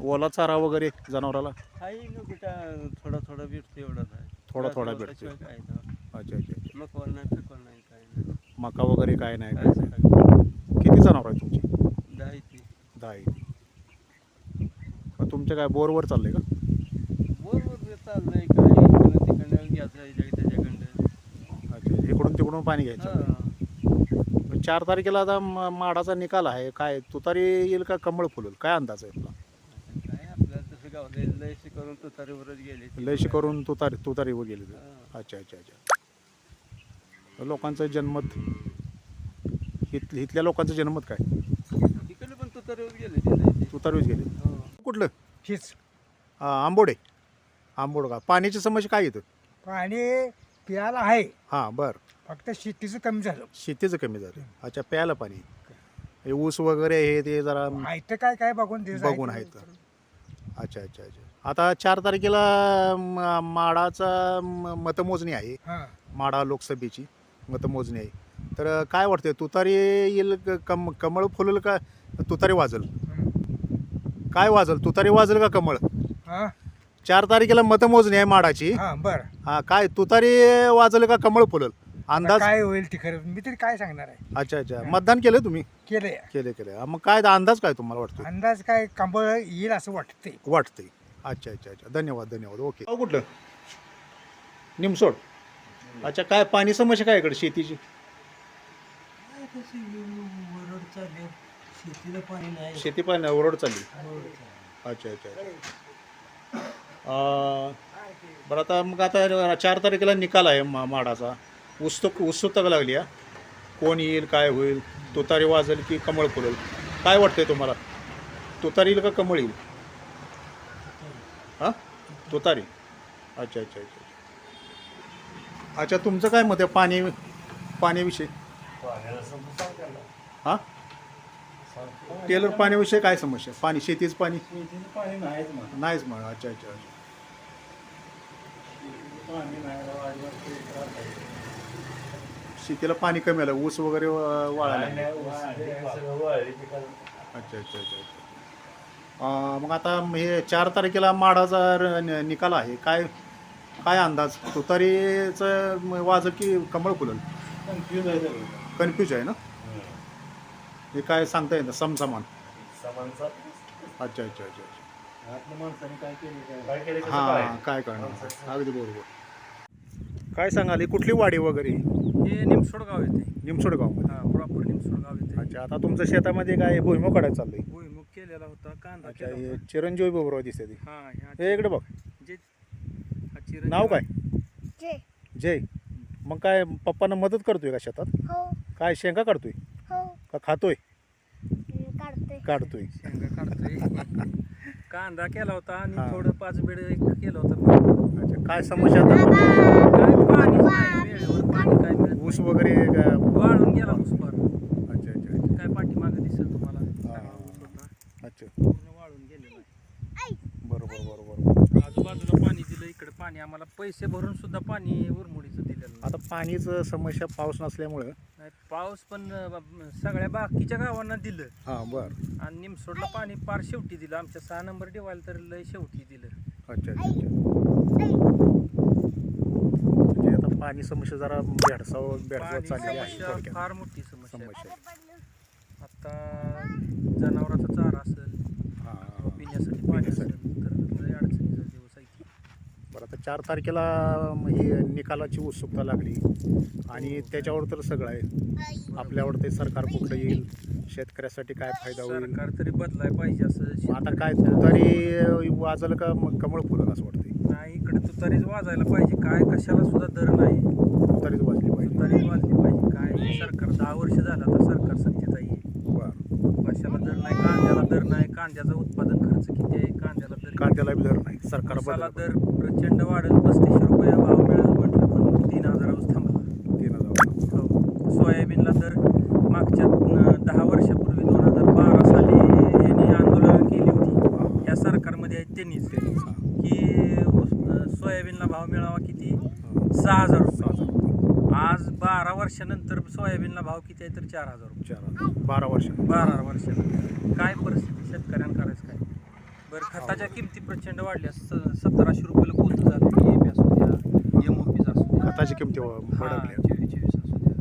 [SPEAKER 3] ओला चारा वगैरे जनावराला
[SPEAKER 6] काही नको काय थोडा थोडा भेटते एवढाच आहे.
[SPEAKER 3] थोडा
[SPEAKER 6] जास्त
[SPEAKER 3] भेटते.
[SPEAKER 6] काय नाही.
[SPEAKER 3] अच्छा अच्छा अच्छा.
[SPEAKER 6] मग कोण नाही फिकॉल नाही काय नाही.
[SPEAKER 3] मका वगैरे काय नाही
[SPEAKER 6] काहीच
[SPEAKER 3] काय?
[SPEAKER 6] नाही.
[SPEAKER 3] किती जनावर आहे तुमची?
[SPEAKER 6] 10 ती.
[SPEAKER 3] 10 आहे. मग तुमचं काय बोरवर चाललंय का?
[SPEAKER 6] बरोबर चाललंय काय इकडं तिकडं घ्यायचं त्याच्याकडं.
[SPEAKER 3] अच्छा इकडून तिकडून पाणी घ्यायचं.
[SPEAKER 6] हां
[SPEAKER 3] 4 तारखेला आता माडाचा निकाल आहे काय तुतारी येईल का कमळ फुलेल काय अंदाज आहे तुला?
[SPEAKER 6] काय आपल्याला तसं गावले लयशी करून तुतारीवरच गेले.
[SPEAKER 3] लयशी करून तुतारीवर गेले ते.
[SPEAKER 6] हां.
[SPEAKER 3] अच्छा अच्छा अच्छा. लोकांचं जनमत इथल्या लोकांचं जनमत काय?
[SPEAKER 6] तिकडे पण तुतारीवर गेले ते.
[SPEAKER 3] तुतारीवर गेले.
[SPEAKER 6] हो.
[SPEAKER 3] कुठलं?
[SPEAKER 7] हीच
[SPEAKER 3] आंबोडे. आंबोडगाव पाण्याची समस्या काय येतं?
[SPEAKER 7] पाणी प्यायला आहे,
[SPEAKER 3] हां बरं.
[SPEAKER 7] फक्त शेतीचं कमी झालं.
[SPEAKER 3] शेतीचं कमी झालं. अच्छा, प्यायला पाणी. हे ऊस वगैरे हे ते जरा
[SPEAKER 7] माहिती काय काय बघून ते
[SPEAKER 3] बघून आहेत का? अच्छा अच्छा अच्छा. आता 4 तारखेला माडाचा मतमोजणी आहे.
[SPEAKER 7] हां
[SPEAKER 3] माडा लोकसभेची मतमोजणी आहे. तर काय वाटतंय, तुतारी येईल कमळ फुलेल का तुतारी वाजल? काय वाजल, तुतारी वाजल का कमळ?
[SPEAKER 7] हां
[SPEAKER 3] 4 तारखेला मतमोजणी आहे माडाची.
[SPEAKER 7] हां बरं.
[SPEAKER 3] हा, काय तुतारी वाजल का कमळ फुलेल अंदाज?
[SPEAKER 7] काय होईल ते खरं मी तरी काय सांगणार आहे.
[SPEAKER 3] अच्छा अच्छा, मतदान केलं तुम्ही?
[SPEAKER 7] केलंय.
[SPEAKER 3] केले. मग काय अंदाज काय तुम्हाला वाटतो?
[SPEAKER 7] अंदाज काय कंबळ येईल असं वाटतंय.
[SPEAKER 3] वाटतंय. अच्छा अच्छा अच्छा, धन्यवाद. ओके. कुठलं? निमसोड. अच्छा, काय पाणी समस्या काय इकडे शेतीची? शेती पाणी ओरड चालली. अच्छा अच्छा अच्छा. बरं, आता मग आता 4 तारखेला निकाल आहे माडाचा. उत्सुकता लागली आहे. कोण येईल, काय होईल, तुतारी वाजेल की कमळ फुलेल? काय वाटतंय तुम्हाला, तुतारी येईल का कमळ येईल? हां, तुतारी. अच्छा अच्छा अच्छा. अच्छा, तुमचं काय मत आहे पाण्याविषयी? हां, टेलर पाण्याविषयी काय समस्या? पाणी, शेतीचं पाणी नाहीच मग. अच्छा अच्छा अच्छा. शेतीला पाणी कमी आलं, ऊस वगैरे वाळायला. अच्छा अच्छा अच्छा. मग आता हे 4 तारखेला माडाचा निकाल आहे. काय अंदाज, तुतारीचं वाजल की कमळ फुलेल? कन्फ्यूज आहे ना. हे काय सांगता येतं समसमान? अच्छा अच्छा अच्छा अच्छा. हां, काय करणार, अगदी बरोबर. काय सांगाल, ही कुठली वाडी वगैरे?
[SPEAKER 6] हे निमसोड गाव येते.
[SPEAKER 3] निमसोड गाव.
[SPEAKER 6] हां प्रॉपर निमसोड गाव येते.
[SPEAKER 3] अच्छा, आता तुमच्या शेतामध्ये काय भुईमुग काढायला चाललंय?
[SPEAKER 6] भुईमुग केलेला होता, कांदा
[SPEAKER 3] अच्छा,
[SPEAKER 6] केला
[SPEAKER 3] हे
[SPEAKER 6] होता.
[SPEAKER 3] चिरंजीवी बरोबर दिसते ती.
[SPEAKER 6] हां
[SPEAKER 3] हे इकडे बघ,
[SPEAKER 6] जे हा चिरंजीव
[SPEAKER 3] नाव काय? जय. मग काय पप्पांना मदत करतोय का शेतात? काय शेंगा काढतोय का खातोय? काढतोय.
[SPEAKER 6] शेंगा काढतोय. कांदा केला होता आणि
[SPEAKER 3] हां.
[SPEAKER 6] थोडं 5 बेड केलं होतं.
[SPEAKER 3] अच्छा, काय समस्या आता?
[SPEAKER 6] काय पाणी नाही, वेळेवर पाणी काय मिळत
[SPEAKER 3] ऊस वगैरे का?
[SPEAKER 6] वाळून गेला ऊस फार.
[SPEAKER 3] अच्छा अच्छा अच्छा.
[SPEAKER 6] काय पाठीमागं दिसेल तुम्हाला,
[SPEAKER 3] हां.
[SPEAKER 6] चांगला ऊस होता,
[SPEAKER 3] अच्छा,
[SPEAKER 6] पूर्ण वाळून गेलेला आहे.
[SPEAKER 3] बरोबर.
[SPEAKER 6] आजूबाजूला पाणी दिलं, इकडे पाणी आम्हाला पैसे भरून सुद्धा पाणी उरमुडीचं दिलेलं नाही.
[SPEAKER 3] आता पाणीचं समस्या, पाऊस नसल्यामुळं.
[SPEAKER 6] नाही, पाऊस पण सगळ्या बाकीच्या गावांना दिलं
[SPEAKER 3] हां बरं.
[SPEAKER 6] आणि निमसोडला पाणी पार शेवटी दिलं. आमच्या 6 नंबर डिवायला तर लय शेवटी दिलं.
[SPEAKER 3] अच्छा अच्छा अच्छा. म्हणजे आता पाणी समस्या जरा भेडसावत
[SPEAKER 6] पाणी
[SPEAKER 3] चाललेली आहे
[SPEAKER 6] समस्या
[SPEAKER 3] थोडक्यात.
[SPEAKER 6] फार मोठी समस्या आहे.
[SPEAKER 3] समस्या.
[SPEAKER 6] आता जनावराचा चारा असेल,
[SPEAKER 3] हां.
[SPEAKER 6] पिण्यासाठी पाणी असेल तर लय अडचणीचा दिवस आहे की.
[SPEAKER 3] बरं, आता 4 तारखेला ही निकालाची उत्सुकता लागली आणि त्याच्यावर तर सगळं आहे. आपल्यावर ते सरकार कुठलं येईल, शेतकऱ्यासाठी काय फायदा होईल.
[SPEAKER 6] सरकार तरी बदलाय पाहिजे असं.
[SPEAKER 3] आता काय तुतारी वाजल का मग कमळ फुलेल असं वाटतंय?
[SPEAKER 6] नाही, इकडे तुतारीच वाजायला पाहिजे. काय कशाला सुद्धा दर नाही.
[SPEAKER 3] तुतारीच वाजली पाहिजे.
[SPEAKER 6] तुतारीच वाजली पाहिजे. काय सरकार 10 वर्ष झालं आता सरकार सत्तेत आहे.
[SPEAKER 3] बरं.
[SPEAKER 6] कशाला दर नाही, कांद्याला दर नाही. कांद्याचा उत्पादन खर्च किती आहे, कांद्याला दर
[SPEAKER 3] कांद्याला बी दर नाही. सरकार
[SPEAKER 6] मसाला
[SPEAKER 3] बदल.
[SPEAKER 6] दर प्रचंड वाढेल. 3500 रुपये भाव मिळेल म्हटलं पण 3000 थांबला.
[SPEAKER 3] 3000.
[SPEAKER 6] हो. सोयाबीनला दर मागच्या 10 वर्षापूर्वी 2012 साली यांनी आंदोलन केली होती. या सरकारमध्ये आहेत त्यांनीच की सोयाबीनला भाव मिळावा किती, 6000 रुपये. आज 12 वर्षानंतर सोयाबीनला भाव किती आहे तर 4000 रुपये.
[SPEAKER 3] 12 वर्ष.
[SPEAKER 6] 12 वर्षानंतर काय परिस्थिती शेतकऱ्यांना करायचं काय? बरं, खताच्या किमती प्रचंड वाढल्या. 1700 रुपयाला पोतं झालं. EPI असू द्या, MOP असू द्या,
[SPEAKER 3] खताची किमती
[SPEAKER 6] हां,
[SPEAKER 3] भडकल्या.
[SPEAKER 6] 24 असू द्या.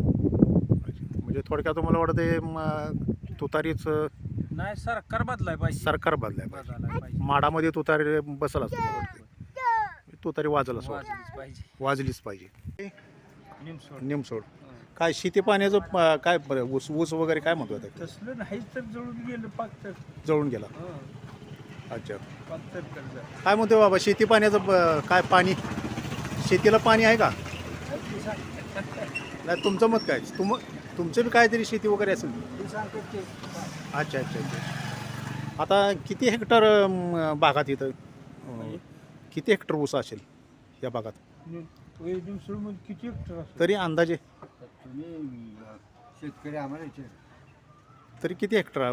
[SPEAKER 3] म्हणजे थोडक्यात तुम्हाला वाटते तुतारीच
[SPEAKER 6] नाही, सरकार बदलाय पाहिजे.
[SPEAKER 3] सरकार बदलाय पाहिजे.
[SPEAKER 6] बदलायला पाहिजे.
[SPEAKER 3] माडामध्ये तुतारी बसल असं मला वाटतं. तुतारी वाजल असं वाटतं.
[SPEAKER 6] वाजलीच पाहिजे.
[SPEAKER 3] वाजलीच पाहिजे.
[SPEAKER 6] निमसोड.
[SPEAKER 3] निमसोड. काय शेती पाण्याचं काय ऊस वगैरे काय म्हणतो आता?
[SPEAKER 6] तसलं नाही तर जळून गेलं पाक तर.
[SPEAKER 3] जळून गेला.
[SPEAKER 6] हं,
[SPEAKER 3] अच्छा,
[SPEAKER 6] पाक तर कर्ज.
[SPEAKER 3] काय म्हणतो बाबा शेती पाण्याचं काय पाणी, शेतीला पाणी आहे का? नाही, तुमचं मत काय? तुमचं बी काहीतरी शेती वगैरे असेल. अच्छा अच्छा अच्छा. आता किती हेक्टर बागात इथं किती हेक्टर ऊस असेल या भागात
[SPEAKER 7] किती हेक्टर असतो
[SPEAKER 3] तरी अंदाजे
[SPEAKER 7] तुम्ही शेतकरी आम्हाला
[SPEAKER 3] तरी किती हेक्टर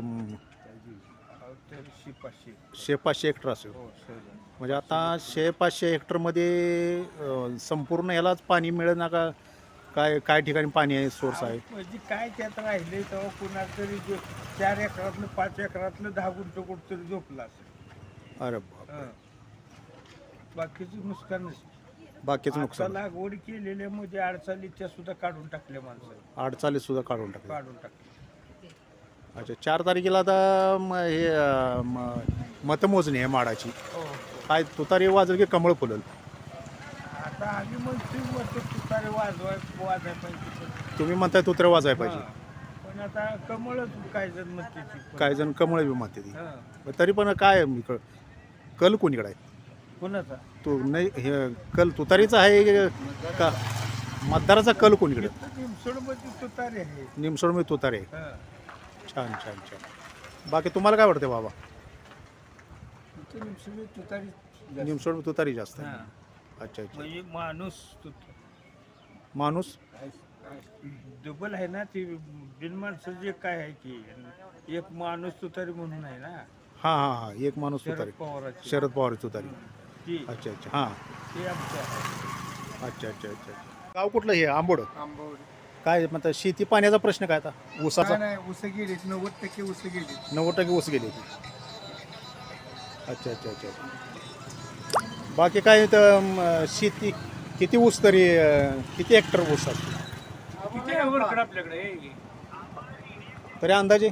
[SPEAKER 3] 500 हेक्टर असेल म्हणजे आता 500 हेक्टरमध्ये संपूर्ण ह्यालाच पाणी मिळेल ना का काय काय ठिकाणी पाणी आहे सोर्स आहे
[SPEAKER 7] म्हणजे काय त्यात राहिले तेव्हा कुणाला तरी 4 एकरातलं 5 एकरातलं 10 गुंठ कुठतरी झोपला असेल.
[SPEAKER 3] अरे बाप
[SPEAKER 7] बाकीचं नुकसानच.
[SPEAKER 3] बाकीचं
[SPEAKER 7] आता
[SPEAKER 3] नुकसान
[SPEAKER 7] लागवड केलेल्या मध्ये अडचणीच्या सुद्धा काढून टाकल्या माणसं
[SPEAKER 3] अडचालीस सुद्धा काढून टाकले
[SPEAKER 7] काढून टाकले.
[SPEAKER 3] अच्छा 4 तारखेला आता हे मतमोजणी आहे माडाची काय तुतारी वाजल की कमळ फुलल
[SPEAKER 7] आता आम्ही म्हणतो मग तुतारे वाजवाय पाहिजे
[SPEAKER 3] तुम्ही म्हणताय तुतारी वाजायला पाहिजे
[SPEAKER 7] पण आता कमळच काय जण म्हणते ती.
[SPEAKER 3] काय जण कमळ बी म्हणते ती
[SPEAKER 7] हा.
[SPEAKER 3] पण तरी पण काय कल कोणीकडे आहे
[SPEAKER 7] कोणाचा
[SPEAKER 3] तू नाही हे कल तुतारीचा आहे का मतदाराचा कल कोणीकडे
[SPEAKER 7] निमसोडमध्ये तुतारे आहे.
[SPEAKER 3] निमसोड मी तुतारे
[SPEAKER 7] हा.
[SPEAKER 3] छान छान छान बाकी तुम्हाला काय वाटतं बाबा
[SPEAKER 7] इथे निमसोडमध्ये तुतारी
[SPEAKER 3] निमसोड तुतारी जास्त आहे
[SPEAKER 7] हा.
[SPEAKER 3] अच्छा अच्छा
[SPEAKER 7] म्हणजे माणूस
[SPEAKER 3] माणूस
[SPEAKER 7] डबल आहे ना ती बिन माणसं जे काय आहे की एक माणूस तुतारी म्हणून आहे ना
[SPEAKER 3] हां हां हां एक माणूस
[SPEAKER 7] शरद
[SPEAKER 3] तुतारी
[SPEAKER 7] पवाराची
[SPEAKER 3] शरद पवार तुतारी
[SPEAKER 7] ती
[SPEAKER 3] अच्छा अच्छा हां
[SPEAKER 7] ते आमचं आहे.
[SPEAKER 3] अच्छा अच्छा अच्छा अच्छा गाव कुठलं हे आंबोड काय म्हणतात शेती पाण्याचा प्रश्न काय आता ऊसाचा
[SPEAKER 7] नाही ऊस गेली 90% ऊस गेली
[SPEAKER 3] 90% ऊस गेली होती अच्छा अच्छा अच्छा बाकी काय तर शेती किती ऊस तरी किती हेक्टर ऊस असतो
[SPEAKER 7] किती आहे वरकडं आपल्याकडे
[SPEAKER 3] तरी अंदाजे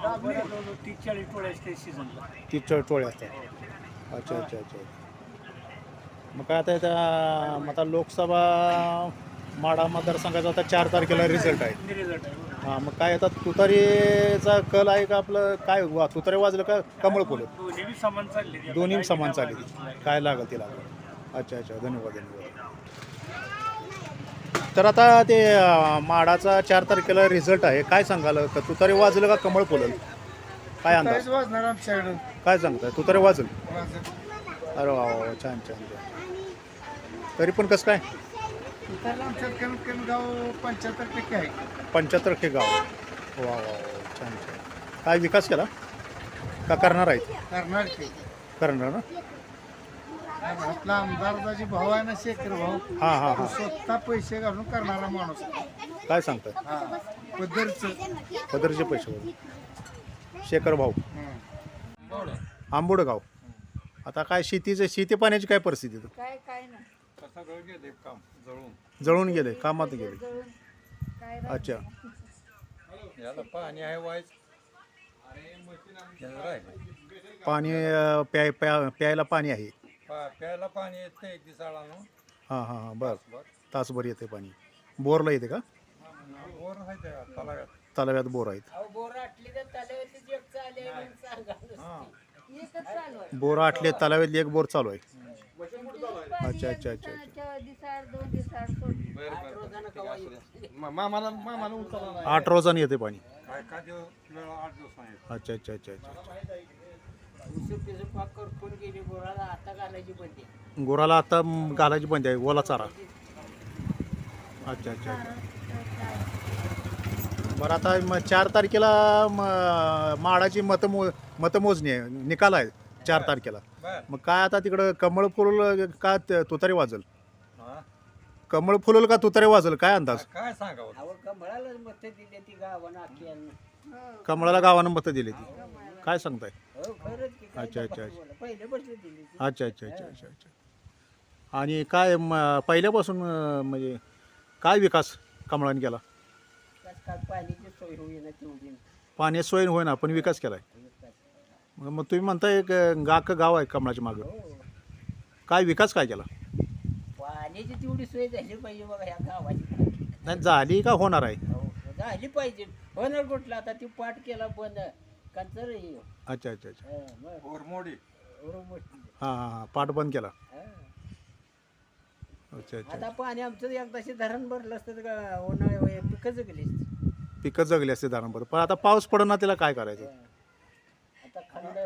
[SPEAKER 7] 30-40 टोळे असते सीझनला
[SPEAKER 3] 30 टोळे असतात अच्छा अच्छा अच्छा मग काय आता मग आता लोकसभा माढा मतदारसंघाचा आता 4 तारखेला रिझल्ट आहे हां मग काय आता तुतारीचा कल आहे का आपलं काय तुतारी वाजलं का कमळ फुलं
[SPEAKER 7] दोन्ही समान चालले
[SPEAKER 3] दोन्ही समान चालेल काय लागेल ते लागेल अच्छा अच्छा धन्यवाद धन्यवाद तर आता ते माडाचा 4 तारखेला रिझल्ट आहे काय सांगाल का तुतारी वाजलं का कमळ फुलल काय अंदाज
[SPEAKER 7] वाजणार आमच्याकडं
[SPEAKER 3] काय सांगताय तुतारी वाजल अरे वा वा छान छान छान तरी पण कसं काय
[SPEAKER 7] आमच्यात कमीत कमी गाव 75% आहे
[SPEAKER 3] 75 गाव वा वा वा छान छान काय विकास केला का करणार आहेत
[SPEAKER 7] करणार ते
[SPEAKER 3] करणार ना
[SPEAKER 7] आपला आमदारचा जे भाऊ आहे ना शेखर भाऊ
[SPEAKER 3] हां हां
[SPEAKER 7] तो
[SPEAKER 3] हां
[SPEAKER 7] स्वतः पैसे घालून करणारा माणूस आहे.
[SPEAKER 3] काय सांगताय
[SPEAKER 7] हा पदरचं
[SPEAKER 3] पदरचे पैसे भरून शेखर भाऊ आंबोड गाव आता काय शेती पाण्याची काय परिस्थिती आहे?
[SPEAKER 8] काय काय ना
[SPEAKER 3] जळून गेले कामात गेले
[SPEAKER 8] काय
[SPEAKER 3] अच्छा
[SPEAKER 7] पाणी आहे वाईच
[SPEAKER 3] पाणी प्यायला पाणी आहे
[SPEAKER 7] प्यायला पाणी येतं एक दिवसाला
[SPEAKER 3] हां हां हां बरं तासभर येते पाणी बोरला येते का
[SPEAKER 7] बोर आहे त्या तलाव्यात
[SPEAKER 3] तलाव्यात बोर आहेत
[SPEAKER 8] एकच चालू आहे.
[SPEAKER 3] बोर आटले तलाव्यातली एक बोर चालू आहे अच्छा अच्छा अच्छा अच्छा
[SPEAKER 8] दिसाड 2 दिसाड सोड.
[SPEAKER 7] मामाला उचलला
[SPEAKER 3] 8 रोजाने येते पाणी
[SPEAKER 7] काय दिवस 8 दिवस आहे
[SPEAKER 3] अच्छा अच्छा अच्छा अच्छा गोराला आता घालायची बंदी आहे ओला चारा अच्छा अच्छा अच्छा बरं आता 4 तारखेला माडाची मतमोजणी आहे निकाल आहे 4 तारखेला मग काय आता तिकडं कमळ फुलल का तुतारी वाजल कमळ फुलल का तुतारी वाजल काय अंदाज
[SPEAKER 7] काय सांगावं
[SPEAKER 3] कमळाला गावानं मतं दिली ती काय सांगताय अच्छा अच्छा अच्छा अच्छा अच्छा अच्छा अच्छा अच्छा आणि काय पहिल्यापासून म्हणजे काय विकास कमळाने केला पाण्याची सोय होईना पण विकास केलाय मग तुम्ही म्हणताय गाव आहे कमळाच्या मागं काय विकास काय केला
[SPEAKER 12] पाण्याची तेवढी सोय झाली पाहिजे बघा ह्या गावाची
[SPEAKER 3] नाही झाली का होणार आहे
[SPEAKER 12] झाली पाहिजे होणार कुठला आता ती पाठ केला बंद कंचर
[SPEAKER 3] अच्छा अच्छा अच्छा
[SPEAKER 7] ओरमोडी
[SPEAKER 3] हां हां हां पाठ बंद केला अच्छा अच्छा
[SPEAKER 12] आता पाणी आमचं एकदाशी धरण भरलं असतं तर उन्हाळी पिकं जगली
[SPEAKER 3] पिकं जगली असते दारांबर पण आता पाऊस पडना तिला काय करायचं
[SPEAKER 12] आता खंड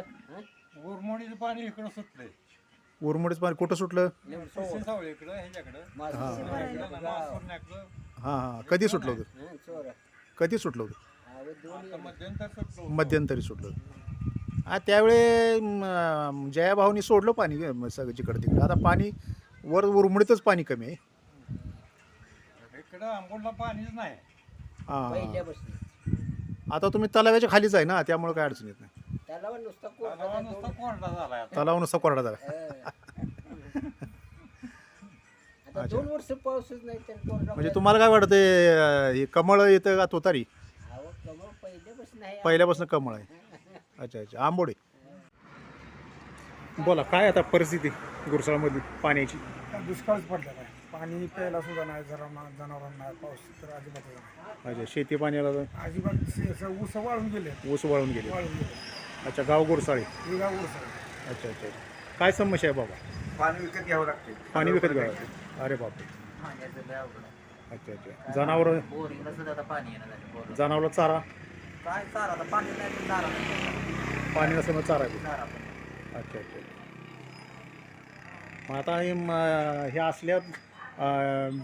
[SPEAKER 7] ओरमोडीचं पाणी इकडं सुटलंय
[SPEAKER 3] उरमुडीचं पाणी कुठं सुटलं? हां हां कधी सुटलं होतं? कधी सुटलं होतं? मध्यंतरी सुटलं होतं. हा त्यावेळे जयाभाऊनी सोडलं पाणी सगळं जिकडं तिकडं. आता पाणी वर उरमुडीतच पाणी कमी आहे.
[SPEAKER 7] इकडं आंबोडला पाणीच नाही.
[SPEAKER 3] हां
[SPEAKER 12] पहिल्यापासून
[SPEAKER 3] आता तुम्ही तलावाच्या खालीच आहे ना, त्यामुळे काय अडचण येत नाही.
[SPEAKER 12] त्याला पण नुसतं
[SPEAKER 7] तलावा नुसता कोरडा झालाय आता.
[SPEAKER 3] तलाव नुसता कोरडा झाला.
[SPEAKER 12] आता 2 वर्ष पाऊसच नाही तर कोरडा
[SPEAKER 3] म्हणजे तुम्हाला काय वाटतं हे कमळ येतं का तुतारी?
[SPEAKER 12] अहो, कमळ पहिल्यापासून आहे.
[SPEAKER 3] पहिल्यापासून कमळ आहे. अच्छा अच्छा आंबोडे. बोला काय आता परिस्थिती गुरसाळमधली पाण्याची?
[SPEAKER 7] दुष्काळच पडलेला आहे. पाणी प्यायला सुद्धा नाही, जनावरांना पाऊस तर अजिबात नाही.
[SPEAKER 3] अच्छा शेती पाण्याला
[SPEAKER 7] अजिबात ऊस वाळून गेले.
[SPEAKER 3] ऊस वाळून गेले.
[SPEAKER 7] वाळून गेले.
[SPEAKER 3] अच्छा गाव गुरसाळे.
[SPEAKER 7] हे गाव ऊस आहे.
[SPEAKER 3] अच्छा अच्छा काय समस्या आहे बाबा?
[SPEAKER 7] पाणी विकत घ्यावं लागते.
[SPEAKER 3] पाणी विकत घ्यावं लागतं. अरे बापरे. अच्छा अच्छा जनावर जनावरला चारा
[SPEAKER 12] काय चारा आता पाणी नाही चारा
[SPEAKER 3] पाणी नसल्यामुळे चारा आहे. अच्छा अच्छा मग आता हे असल्या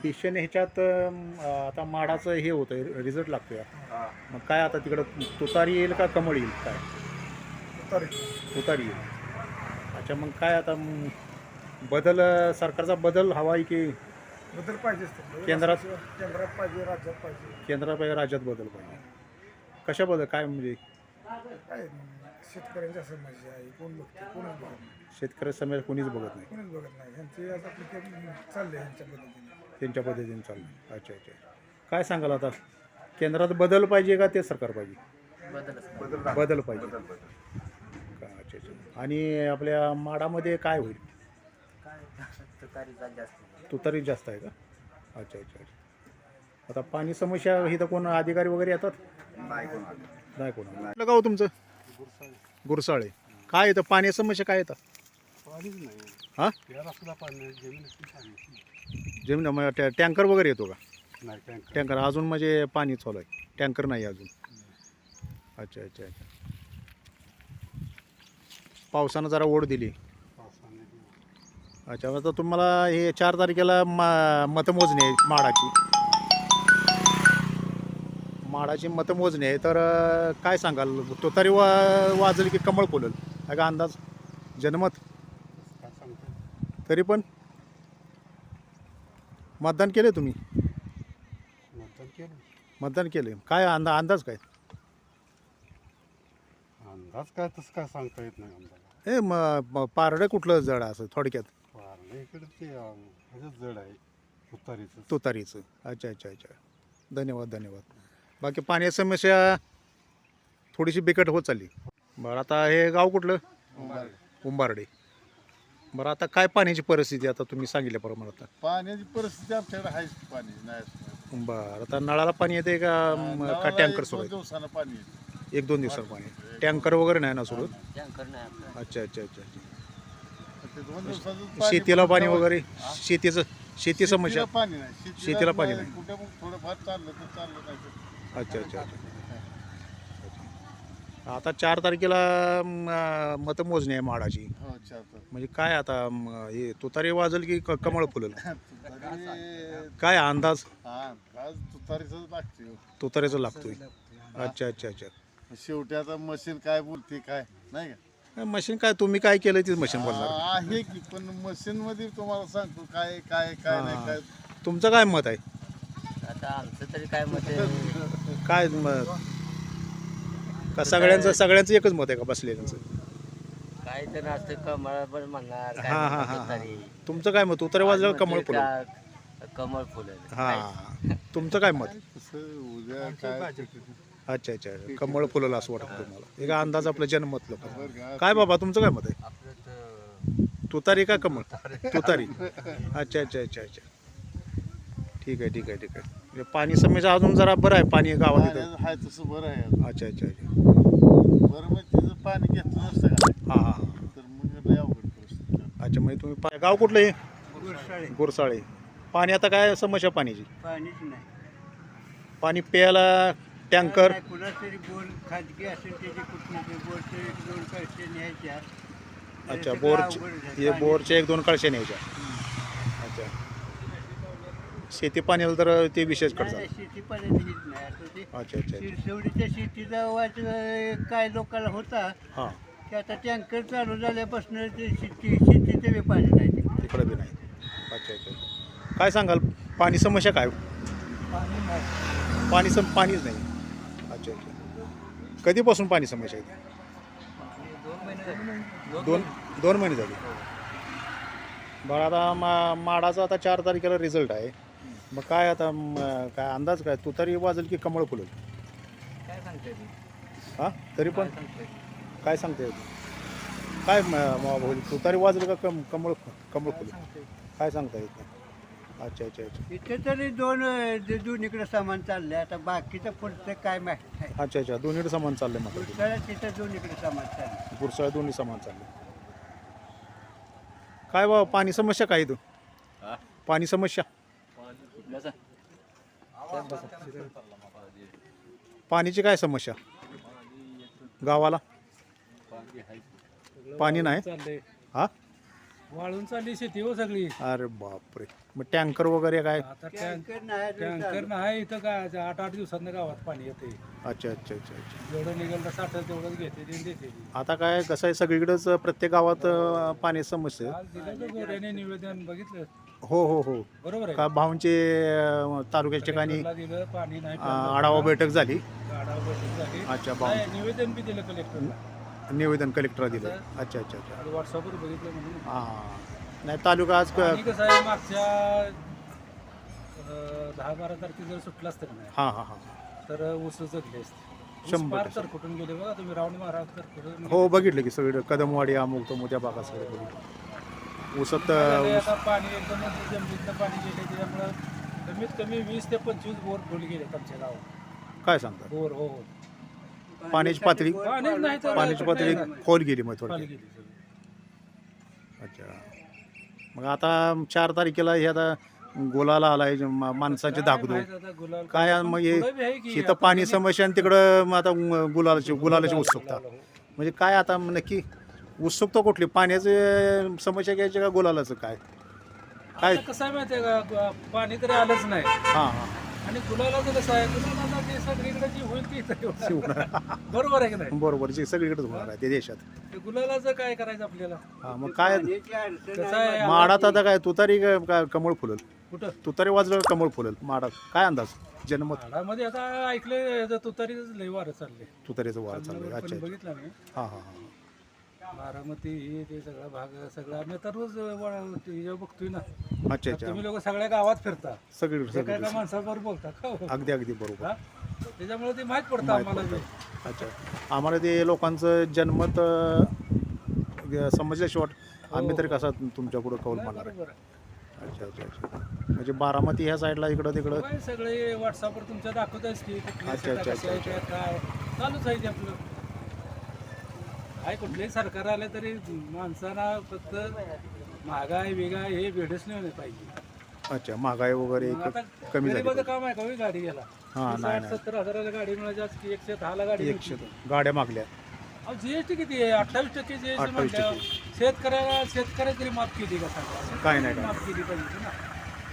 [SPEAKER 3] बिशन ह्याच्यात आता माडाचं हे होतं रिझल्ट लागतो या. मग काय आता तिकडं तुतारी येईल का कमळ येईल काय? तुतारी येईल. अच्छा मग काय आता बदल सरकारचा बदल हवा आहे की
[SPEAKER 7] बदल पाहिजे.
[SPEAKER 3] केंद्रात
[SPEAKER 7] पाहिजे, राज्यात पाहिजे.
[SPEAKER 3] केंद्रात पाहिजे राज्यात बदल पाहिजे. कशा बदल काय म्हणजे
[SPEAKER 7] काय शेतकऱ्यांच्या समस्या आहे. कोण बघते? कोणच बघत नाही.
[SPEAKER 3] शेतकरी समजा कोणीच बघत नाही.
[SPEAKER 7] कोणीच बघत नाही. ह्यांचे आता चालले ह्यांच्या पद्धतीने.
[SPEAKER 3] त्यांच्या पद्धतीने चाललं. अच्छा अच्छा काय सांगाल आता केंद्रात बदल पाहिजे का ते सरकार पाहिजे? बदल पाहिजे का? अच्छा अच्छा आणि आपल्या माडामध्ये काय होईल? तुतारी जास्त आहे का? अच्छा अच्छा अच्छा आता पाणी समस्या इथं कोण अधिकारी वगैरे येतात? नाही कोण. कुठलं गाव तुमचं? गुरसाळे. काय येतं पाणी समस्या काय येतं?
[SPEAKER 7] पाणीच नाही.
[SPEAKER 3] हां
[SPEAKER 7] प्यायला सुद्धा पाणी नाही. जमीन पाणी
[SPEAKER 3] जमीन मग टँकर वगैरे येतो का?
[SPEAKER 7] नाही.
[SPEAKER 3] टँकर अजून म्हणजे पाणी चालू आहे टँकर नाही अजून. अच्छा अच्छा अच्छा पावसानं जरा ओढ दिली. अच्छा आता तुम्हाला हे 4 तारखेला मतमोजणी आहे माडाची मतमोजणी आहे तर काय सांगाल तुतारी वाजल की कमळ फुलल आहे का अंदाज जनमत? तरी पण मतदान केले तुम्ही? मतदान केले काय अंदाज काय?
[SPEAKER 7] अंदाज काय तसं काय सांगता येत नाही.
[SPEAKER 3] हे पारडं कुठलं जड असं थोडक्यात?
[SPEAKER 7] इकडे ते जड आहे
[SPEAKER 3] तुतारीचं. अच्छा अच्छा अच्छा धन्यवाद. बाकी पाण्याची समस्या थोडीशी बिकट होत चालली. बरं आता हे गाव कुठलं? उंबारडे. बरं आता काय पाण्याची परिस्थिती आता तुम्ही सांगितल्याप्रमाणे? आता
[SPEAKER 7] पाण्याची परिस्थिती आमच्याकडे आहेच. पाणी नाही.
[SPEAKER 3] बरं आता नळाला पाणी येते का टँकर सुरू आहे?
[SPEAKER 7] दिवसानं पाणी
[SPEAKER 3] 1-2 दिवसाला पाणी टँकर वगैरे नाही ना सुरू?
[SPEAKER 12] टँकर नाही आपलं.
[SPEAKER 3] अच्छा अच्छा अच्छा
[SPEAKER 7] 2 दिवसाचं
[SPEAKER 3] शेतीला पाणी वगैरे शेती समस्या
[SPEAKER 7] पाणी नाही.
[SPEAKER 3] शेतीला पाणी नाही.
[SPEAKER 7] कुठे मग थोडंफार चाललं तर चाललं नाही.
[SPEAKER 3] अच्छा अच्छा अच्छा आता 4 तारखेला मतमोजणी आहे माडाची.
[SPEAKER 7] हो 4 तारखेला.
[SPEAKER 3] म्हणजे काय आता हे तुतारी वाजल की कमळ फुलल काय अंदाज?
[SPEAKER 7] तुतारीच लागते.
[SPEAKER 3] तुतारीचं लागतोय. अच्छा अच्छा अच्छा
[SPEAKER 7] शेवटी आता मशीन काय बोलते काय नाही का?
[SPEAKER 3] मशीन काय तुम्ही काय केलं ते मशीन बोलणार
[SPEAKER 7] आहे की पण मशीन मध्ये तुम्हाला सांगतो काय काय काय नाही काय.
[SPEAKER 3] तुमचं काय मत आहे?
[SPEAKER 12] आता आमचं तरी काय मत आहे?
[SPEAKER 3] काय का सगळ्यांचं एकच मत आहे का बसलेल्यांचं?
[SPEAKER 12] काय तर असतं कमळ पण म्हणणार काय
[SPEAKER 3] हां हां
[SPEAKER 12] म्हणतात
[SPEAKER 3] हां
[SPEAKER 12] तरी.
[SPEAKER 3] तुमचं काय मत? तुतारी वाजल्यावर कमळ फुलल.
[SPEAKER 12] कमळ फुलेल.
[SPEAKER 3] हां तुमचं काय मत?
[SPEAKER 7] उद्या काय
[SPEAKER 3] अच्छा अच्छा कमळ फुलल असं वाटतं तुम्हाला? एक अंदाज आपलं जनमत लोक काय बाबा तुमचं काय मत आहे? तुतारी का कमळ? तुतारी. अच्छा अच्छा अच्छा अच्छा ठीक आहे पाणी समस्या अजून जरा बरं आहे पाणी गावात येतं?
[SPEAKER 7] आहे तसं बरं आहे.
[SPEAKER 3] अच्छा अच्छा अच्छा
[SPEAKER 7] बरं मग तिचं पाणी घेतलं नसतं का
[SPEAKER 3] हां हां
[SPEAKER 7] तर मग लय अवघड परिस्थिती.
[SPEAKER 3] अच्छा म्हणजे तुम्ही गाव कुठलं आहे? गुरसाळे. पाणी आता काय समस्या पाण्याची?
[SPEAKER 12] पाणीच नाही.
[SPEAKER 3] पाणी प्यायला टँकर
[SPEAKER 12] कुणाच तरी बोर खाजगी असेल त्याचे कुठले बोरचे 1-2 पैसे न्यायच्या
[SPEAKER 3] अच्छा हे बोरच्या 1-2 कळशा न्यायच्या. अच्छा शेती पाण्याला तर ते विशेष करतात.
[SPEAKER 12] शेती पाण्याची हीच नाही आता ते
[SPEAKER 3] अच्छा अच्छा अच्छा.
[SPEAKER 12] शिरसवडीच्या शेतीचा वाच काय लोकांना होता
[SPEAKER 3] हां
[SPEAKER 12] की आता टँकर चालू झाल्यापासून ते शेतीचे बी पाणी नाही तिकडे.
[SPEAKER 3] तिकडे बी नाही. अच्छा अच्छा. काय सांगाल पाणी समस्या काय? पाणीच नाही. अच्छा अच्छा. कधीपासून पाणी समस्या आहे? 2 महिने झाले. बरं आता माडाचा आता 4 तारखेला रिझल्ट आहे. मग काय आता काय अंदाज काय तुतारी वाजेल की कमळ फुलेल?
[SPEAKER 12] काय सांगते
[SPEAKER 3] हां तरी पण काय सांगते काय होईल तुतारी वाजेल का कमळ फुलेल काय सांगता येत नाही. अच्छा अच्छा अच्छा.
[SPEAKER 12] इथे तरी दोन्हीकडे सामान चाललंय आता बाकीचं पुढचं काय माहिती नाही.
[SPEAKER 3] अच्छा अच्छा दोन्हीकडे सामान चाललंय मात्र
[SPEAKER 12] पुढच्या तिथं दोन्हीकडे सामान चाललंय.
[SPEAKER 3] पुढचं दोन्ही सामान चाललंय. काय बा पाणी समस्या काय तू पाणी समस्या पाण्याची काय समस्या गावाला? पाणी नाही. हा
[SPEAKER 4] वाळून चालली शेती हो सगळी.
[SPEAKER 3] अरे बापरे. मग टँकर वगैरे काय?
[SPEAKER 4] आता टँकर नाही इथं काय 8-8 दिवसांना गावात पाणी येते.
[SPEAKER 3] अच्छा अच्छा अच्छा अच्छा.
[SPEAKER 4] जेवढं निघेल तर साठं तेवढंच घेते देते.
[SPEAKER 3] आता काय कसं आहे सगळीकडेच प्रत्येक गावात पाणी समस्या.
[SPEAKER 4] काल दिलं तर गोऱ्याने निवेदन बघितलं.
[SPEAKER 3] हो हो हो.
[SPEAKER 4] बरोबर आहे
[SPEAKER 3] का भाऊंचे तालुक्याच्या ठिकाणी
[SPEAKER 4] कलेक्टरला दिलं पाणी नाही
[SPEAKER 3] आढावा बैठक झाली.
[SPEAKER 4] आढावा बैठक झाली.
[SPEAKER 3] अच्छा
[SPEAKER 4] नाही, निवेदन बी दिलं कलेक्टरला.
[SPEAKER 3] निवेदन कलेक्टर दिलं. अच्छा अच्छा अच्छा.
[SPEAKER 4] व्हॉट्सअपवर बघितलं म्हणून.
[SPEAKER 3] हां नाही तालुका आज
[SPEAKER 4] आणि कसं आहे मागच्या 10-12 तारखे जर सुटला असतं का नाही
[SPEAKER 3] हां हां हां
[SPEAKER 4] तर ऊस जगले असते.
[SPEAKER 3] 100%
[SPEAKER 4] तर कुठून गेले बघा तुम्ही रावणी महाराज तर कुठून
[SPEAKER 3] हो बघितलं की सगळं कदमवाडी अमुक तमुक त्या भागात सगळं बघितलं. ऊसात
[SPEAKER 4] आता पाणी एकदम जमिनीतलं पाणी गेले त्याच्यामुळं कमीत कमी 20 ते 25 बोर खोल गेले आमच्या गावात.
[SPEAKER 3] काय सांगता
[SPEAKER 4] बोर हो
[SPEAKER 3] पाण्याची पातळी
[SPEAKER 4] पाणीच नाही तर
[SPEAKER 3] पाण्याची पातळी खोल गेली मग
[SPEAKER 4] खाली
[SPEAKER 3] थोडी.
[SPEAKER 4] गेली सगळी.
[SPEAKER 3] अच्छा मग आता 4 तारखेला हे आता गोलाला आलाय माणसाचे दाखवतो
[SPEAKER 4] माहित आता गुलाल
[SPEAKER 3] काय मग हे
[SPEAKER 4] पुढं बी आहे की
[SPEAKER 3] इथं पाणी समस्या आणि तिकडं मग आता गुलालाची उत्सुकता
[SPEAKER 4] गुलाल हो.
[SPEAKER 3] म्हणजे काय आता नक्की उत्सुकता कुठली पाण्याची समस्या घ्यायची का गुलालाचं काय? काय
[SPEAKER 4] आता कसं आहे माहिती आहे का पाणी तरी आलंच नाही
[SPEAKER 3] हां हां
[SPEAKER 4] आणि गुलालाचं कसं आहे गुलाला ते सगळीकडे जी होईल ती इथं होणार. बरोबर आहे की नाही?
[SPEAKER 3] बरोबर जे सगळीकडेच होणार आहे ते देशात.
[SPEAKER 4] ते गुलालाचं काय करायचं आपल्याला?
[SPEAKER 3] हां मग काय
[SPEAKER 4] कसं आहे
[SPEAKER 3] माडात आता काय तुतारी काय कमळ फुलल
[SPEAKER 4] कुठं
[SPEAKER 3] तुतारी वाजलं का कमळ फुलल माडात काय अंदाज जनमत
[SPEAKER 4] झाडामध्ये आता ऐकलंय तुतारीच लय वारं चालले.
[SPEAKER 3] तुतारीचं वार चाललंय. अच्छा अच्छा.
[SPEAKER 4] बघितलं मी
[SPEAKER 3] हां हां हां
[SPEAKER 4] बारामती हे ते सगळा भाग सगळं आम्ही आता रोज बघतोय ना.
[SPEAKER 3] अच्छा अच्छा.
[SPEAKER 4] तुम्ही लोक सगळ्या गावात फिरता
[SPEAKER 3] सगळीकडे
[SPEAKER 4] एका
[SPEAKER 3] सगळीकडे
[SPEAKER 4] एका माणसाबरोबर बोलता का हो?
[SPEAKER 3] अगदी अगदी बरोबर.
[SPEAKER 4] हा? त्याच्यामुळे ते माहीत पडतं आम्हाला बी.
[SPEAKER 3] अच्छा आम्हाला ते लोकांचं जनमत समजल्याशिवाय आम्ही तरी कसा तुमच्या पुढं कौल मारणार आहे.
[SPEAKER 4] बरोबर आहे.
[SPEAKER 3] अच्छा अच्छा अच्छा म्हणजे बारामती ह्या साईडला इकडं तिकडं
[SPEAKER 4] काय सगळे व्हॉट्सअपवर तुमच्या दाखवतायच की कुठल्या
[SPEAKER 3] अच्छा,
[SPEAKER 4] शेतात
[SPEAKER 3] अच्छा,
[SPEAKER 4] कशा आहेत, त्या काय चालूच आहे ते आपलं. काय कुठलंही सरकार आलं तरी माणसाला फक्त महागाई वेगाई हे भेटच नाही पाहिजे.
[SPEAKER 3] अच्छा महागाई वगैरे
[SPEAKER 4] आता
[SPEAKER 3] कमी झाली
[SPEAKER 4] गरिबाचं काम आहे का हो गाडी गेला
[SPEAKER 3] हां नाही
[SPEAKER 4] 60-70 हजाराला गाडी मिळायची आज की 110ला गाडी
[SPEAKER 3] 100 गाड्या मागल्या.
[SPEAKER 4] अहो जीएसटी किती आहे 28% जीएसटी
[SPEAKER 3] 28%
[SPEAKER 4] म्हटल्यावर शेतकऱ्याला तरी माफ केली का सांगा?
[SPEAKER 3] काय नाही, काय
[SPEAKER 4] माफ केली पाहिजे ना.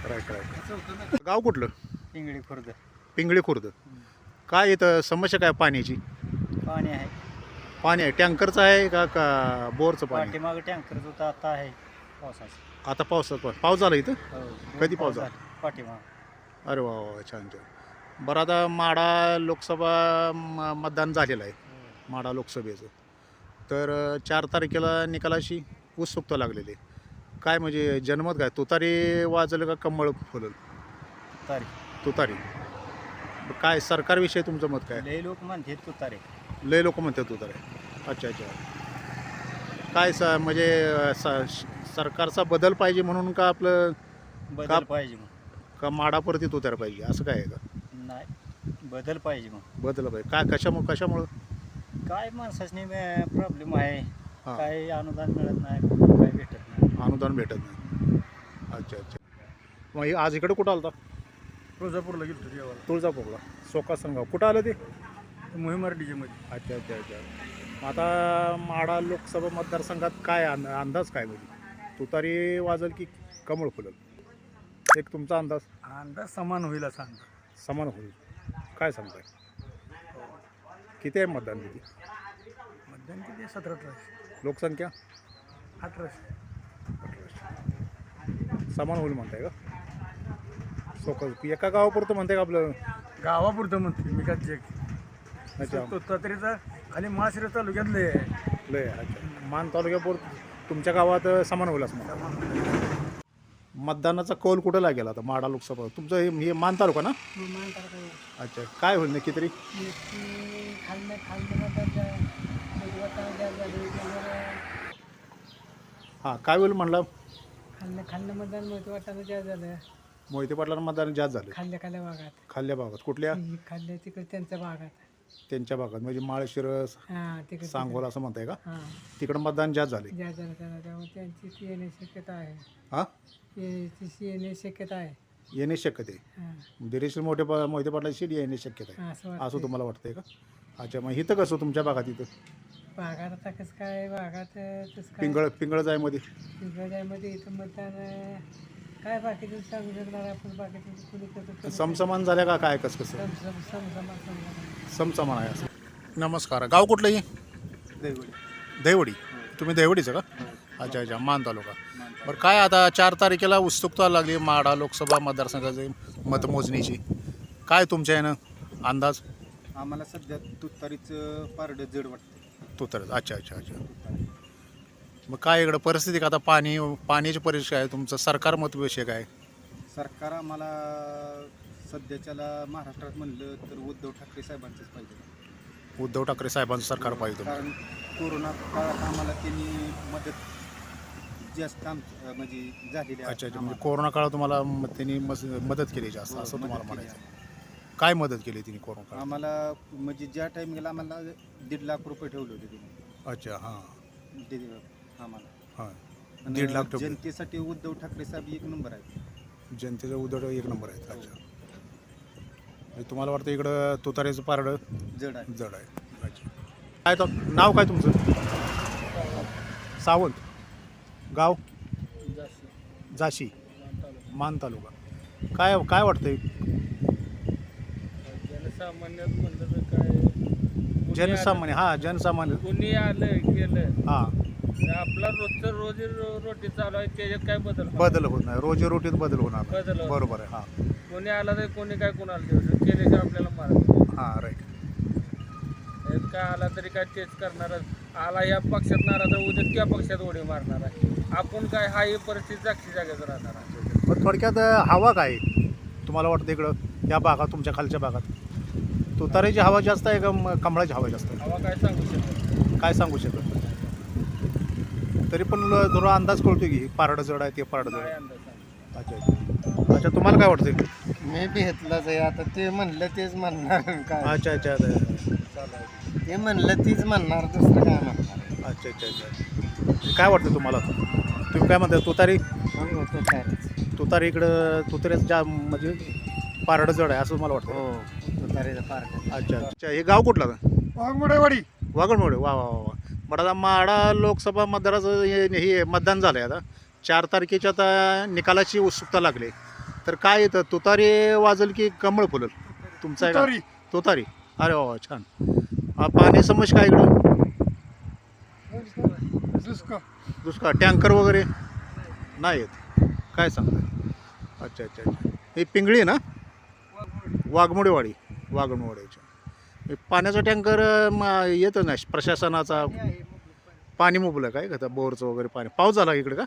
[SPEAKER 3] Right right.
[SPEAKER 4] असं होतं ना.
[SPEAKER 3] गाव कुठलं?
[SPEAKER 12] पिंगळी खुर्द
[SPEAKER 3] पिंगळी खुर्द. काय येतं समस्या काय पाण्याची?
[SPEAKER 12] पाणी आहे
[SPEAKER 3] पाणी आहे टँकरचं आहे का बोरचं पाणी?
[SPEAKER 12] पाठीमागं टँकर होता आता आहे पावसाचं.
[SPEAKER 3] आता पाऊस झाला इथं कधी पाऊस झाला?
[SPEAKER 12] पाठीमागं
[SPEAKER 3] अरे वा वा छान छान. बरं आता माढा लोकसभा मतदान झालेलं आहे माढा लोकसभेचं तर 4 तारखेला निकालाची उत्सुकता लागलेली आहे. काय म्हणजे जनमत काय तुतारी वाजलं का कमळ फुलल? तुतारी. काय सरकारविषयी तुमचं मत काय?
[SPEAKER 12] लय लोक म्हणते तुतारे.
[SPEAKER 3] लय लोक म्हणतात तुतारी. अच्छा अच्छा. काय म्हणजे सरकारचा बदल पाहिजे म्हणून का आपलं
[SPEAKER 12] बदल पाहिजे मग.
[SPEAKER 3] का माडापुरती तुतार पाहिजे असं काय आहे का?
[SPEAKER 12] नाही बदल पाहिजे मग.
[SPEAKER 3] बदल पाहिजे काय कशामुळं?
[SPEAKER 12] काय माणसाने प्रॉब्लेम आहे
[SPEAKER 3] हां.
[SPEAKER 12] काय अनुदान मिळत नाही काय भेटत नाही.
[SPEAKER 3] अनुदान भेटत नाही. अच्छा अच्छा. मग आज इकडे कुठं आलं होता?
[SPEAKER 7] तुळजापूरला गेलो जेवायला.
[SPEAKER 3] तुळजापूरला सोका संगाव कुठं आलं ते?
[SPEAKER 7] मोहिम RDJ मध्ये.
[SPEAKER 3] अच्छा अच्छा अच्छा. आता माढा लोकसभा मतदारसंघात काय अंदाज काय म्हणजे तुतारी वाजल की कमळ फुलल एक तुमचा अंदाज?
[SPEAKER 4] अंदाज समान होईल असा अंदाज.
[SPEAKER 3] समान होईल काय सांगताय? किती आहे मतदान किती?
[SPEAKER 4] मतदान किती 17-18
[SPEAKER 3] लोकसंख्या
[SPEAKER 4] 1800.
[SPEAKER 3] समान होईल म्हणताय का? सोकल एका गावापुरतं म्हणताय का आपलं?
[SPEAKER 4] गावापुरतं म्हणते मी का जे
[SPEAKER 3] अच्छा
[SPEAKER 4] तत्रीचा खाली माळशिरस तालुक्यातले आहे.
[SPEAKER 3] लय अच्छा मान तालुक्यापुरतं तुमच्या गावात समान होईल असं म्हणतात. मतदानाचा कौल कुठं लागेल आता माढा लोकसभा तुमचं हे मान तालुका ना? अच्छा काय होईल नक्की तरी? हां काय होईल म्हणलं?
[SPEAKER 12] खाल्लं मतदान महत्व वाटायला जास्त झालं.
[SPEAKER 3] मोहिते पाटलांना मतदान जास्त झालं
[SPEAKER 12] खाल्ल्या भागात
[SPEAKER 3] खाल्ल्या भागात. कुठल्या?
[SPEAKER 12] खाल्ल्या तिकडे त्यांच्या भागात.
[SPEAKER 3] त्यांच्या भागात म्हणजे माळशिरस
[SPEAKER 12] हां तिकडे
[SPEAKER 3] सांगोला असं म्हणताय का?
[SPEAKER 12] हां
[SPEAKER 3] तिकडं मतदान जास्त झाले.
[SPEAKER 12] जास्त झालं त्यामुळे त्यांची येण्याची शक्यता आहे.
[SPEAKER 3] हां
[SPEAKER 12] येण्याची शक्यता आहे.
[SPEAKER 3] येण्याची शक्यता आहे.
[SPEAKER 12] हां
[SPEAKER 3] दिरेशील मोहिते पाटलाची सीट येण्याची शक्यता आहे
[SPEAKER 12] असं
[SPEAKER 3] असं
[SPEAKER 12] वाटतं.
[SPEAKER 3] तुम्हाला वाटतंय का? अच्छा मग इथं कसं तुमच्या भागात इथं
[SPEAKER 12] भागात आता कसं काय भागात तसं काय
[SPEAKER 3] पिंगळ जायमध्ये
[SPEAKER 12] पिंपळगावमध्ये इथं मतदान काय बाकीचं सांगू शकणार आपण. बाकीचं कुणी कसं
[SPEAKER 3] समसमान झाल्या का काय कसं कसं
[SPEAKER 12] समजा
[SPEAKER 3] समसमान आहे असं. नमस्कार गाव कुठलंही? दहिवडी. तुम्ही दहिवडीचं का? अच्छा अच्छा मान तालुका. बरं काय आता 4 तारखेला उत्सुकता लागली माढा लोकसभा मतदारसंघाची मतमोजणीची. काय तुमच्या यानं अंदाज?
[SPEAKER 9] आम्हाला सध्या तुतारीचं पारडं जड वाटतं.
[SPEAKER 3] तुतारी. अच्छा अच्छा अच्छा मग काय इकडं परिस्थिती का आता पाण्याची परिस्थिती आहे तुमचं सरकार मतविषय काय?
[SPEAKER 9] सरकार आम्हाला सध्याच्याला महाराष्ट्रात म्हणलं तर उद्धव ठाकरे साहेबांचंच पाहिजे.
[SPEAKER 3] उद्धव ठाकरे साहेबांचं सरकार पाहिजे तुम्हाला?
[SPEAKER 9] कारण कोरोना काळात आम्हाला त्यांनी मदत जास्त म्हणजे झालेली आहे.
[SPEAKER 3] अच्छा अच्छा म्हणजे कोरोना काळात तुम्हाला त्यांनी मदत केली जास्त असं तुम्हाला म्हणायचं? काय मदत केली तिने कोरोना काळात?
[SPEAKER 9] आम्हाला म्हणजे ज्या टायमिंगला आम्हाला 1.5 लाख रुपये ठेवले होते त्यांनी.
[SPEAKER 3] अच्छा हां
[SPEAKER 9] आम्हाला
[SPEAKER 3] हां
[SPEAKER 9] आणि
[SPEAKER 3] 1.5 लाख रुपये.
[SPEAKER 9] जनतेसाठी उद्धव ठाकरे साहेब एक नंबर आहे.
[SPEAKER 3] जनतेचं उद्धव एक नंबर आहे. अच्छा म्हणजे तुम्हाला वाटतं इकडं तुतारीचं पारडं
[SPEAKER 9] जड आहे.
[SPEAKER 3] जड आहे. अच्छा काय तर नाव काय तुमचं? सावंत. गाव? जाशी मान तालुका. काय काय वाटतंय?
[SPEAKER 4] जनसामान्यात म्हणलं तर काय
[SPEAKER 3] जनसामान्य हां जनसामान्य
[SPEAKER 4] कोणी आलं गेलं
[SPEAKER 3] हां
[SPEAKER 4] आपला रोजचं रोजी रोटी चालू आहे त्याच्यात काय
[SPEAKER 3] बदल होत नाही. रोजीरोटीत बदल होणार नाही.
[SPEAKER 4] बदल होत
[SPEAKER 3] बरोबर आहे. हां
[SPEAKER 4] कोणी आला तर कोणी काय कोणाला देऊ केल्याशिवाय आपल्याला मारत
[SPEAKER 3] हां राईट.
[SPEAKER 4] काय आला तरी काय तेच करणारच. आला या पक्षात नाराज तर उद्या त्या पक्षात उडी मारणार आहे. आपण काय हा ही परिस्थिती जागची जागेच राहणार आहे.
[SPEAKER 3] मग थोडक्यात हवा काय तुम्हाला वाटतं इकडं या भागात तुमच्या खालच्या भागात? तुतारीची हवा जास्त आहे का कमळाची हवा जास्त आहे?
[SPEAKER 4] हवा काय सांगू शकतो?
[SPEAKER 3] काय सांगू शकत? तरी पण थोडा अंदाज कळतो की पारडं जड आहे ते पारडं जड
[SPEAKER 4] काय
[SPEAKER 3] आहे.
[SPEAKER 4] अंदाज सांगू?
[SPEAKER 3] अच्छा अच्छा अच्छा तुम्हाला काय वाटतं?
[SPEAKER 9] मी बी घेतलाच आहे. आता ते म्हणलं तेच म्हणणार काय.
[SPEAKER 3] अच्छा अच्छा
[SPEAKER 9] ते म्हणलं तीच म्हणणार दुसरं काय म्हणणार.
[SPEAKER 3] अच्छा अच्छा अच्छा काय वाटतं तुम्हाला? तुम्ही काय म्हणता तुतारी? तुतारी इकडं तुतारीचं जा म्हणजे पारडं जड आहे असं मला वाटतं.
[SPEAKER 9] हो तुतारीचं पारडं.
[SPEAKER 3] अच्छा अच्छा हे गाव कुठलं?
[SPEAKER 5] वाघमोडेवाडी.
[SPEAKER 3] वागणमोडे. वा वा वा. बरं आता माढा लोकसभा मतदाराचं हे मतदान झालं आहे आता 4 तारखेच्या आता निकालाची उत्सुकता लागली. तर काय येतं तुतारी वाजल की कमळ फुलल तुमचं आहे का? तुतारी. अरे वा छान. पाणी समज काय इकडं? दुष्काळ टँकर वगैरे नाही येत. काय सांगता? अच्छा अच्छा अच्छा हे पिंगळी ना? वाघमोडेवाडी. वाघमोडेच्या पाण्याचा टँकर येतं ना प्रशासनाचा? पाणी मुबलक आहे का बोरचं वगैरे पाणी? पाऊस झाला इकडे का?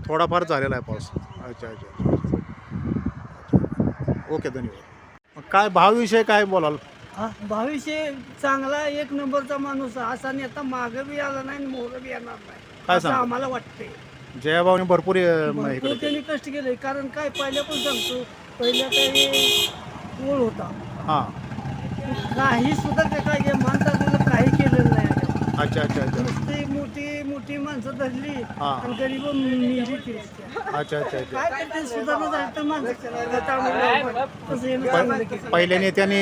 [SPEAKER 3] थोडाफार झालेला आहे पाऊस. अच्छा अच्छा ओके धन्यवाद. मग काय भावविषय काय बोलाल?
[SPEAKER 12] भविष्य चांगला 1 नंबरचा माणूस असा नेता मागं बी आला नाही मोरं बी येणार नाही
[SPEAKER 3] काय
[SPEAKER 12] असं
[SPEAKER 3] सांगता?
[SPEAKER 12] आम्हाला वाटतंय.
[SPEAKER 3] जयाभाऊने भरपूर
[SPEAKER 12] भरपूर
[SPEAKER 3] इकडे
[SPEAKER 12] त्यांनी कष्ट केले. कारण काय पहिल्या पण सांगतो पहिल्या काही ओळ होता
[SPEAKER 3] हां
[SPEAKER 12] काही सुद्धा ते काय म्हणतात काही केलेलं नाही.
[SPEAKER 3] अच्छा अच्छा अच्छा
[SPEAKER 12] नुसती मोठी मोठी माणसं धरली
[SPEAKER 3] हा.
[SPEAKER 12] आणि गरीब मिली ती.
[SPEAKER 3] अच्छा अच्छा अच्छा
[SPEAKER 12] काय करते सुधारणा झाली तर माणसं तसं हे चांगलं केलं.
[SPEAKER 3] पहिल्या नेत्याने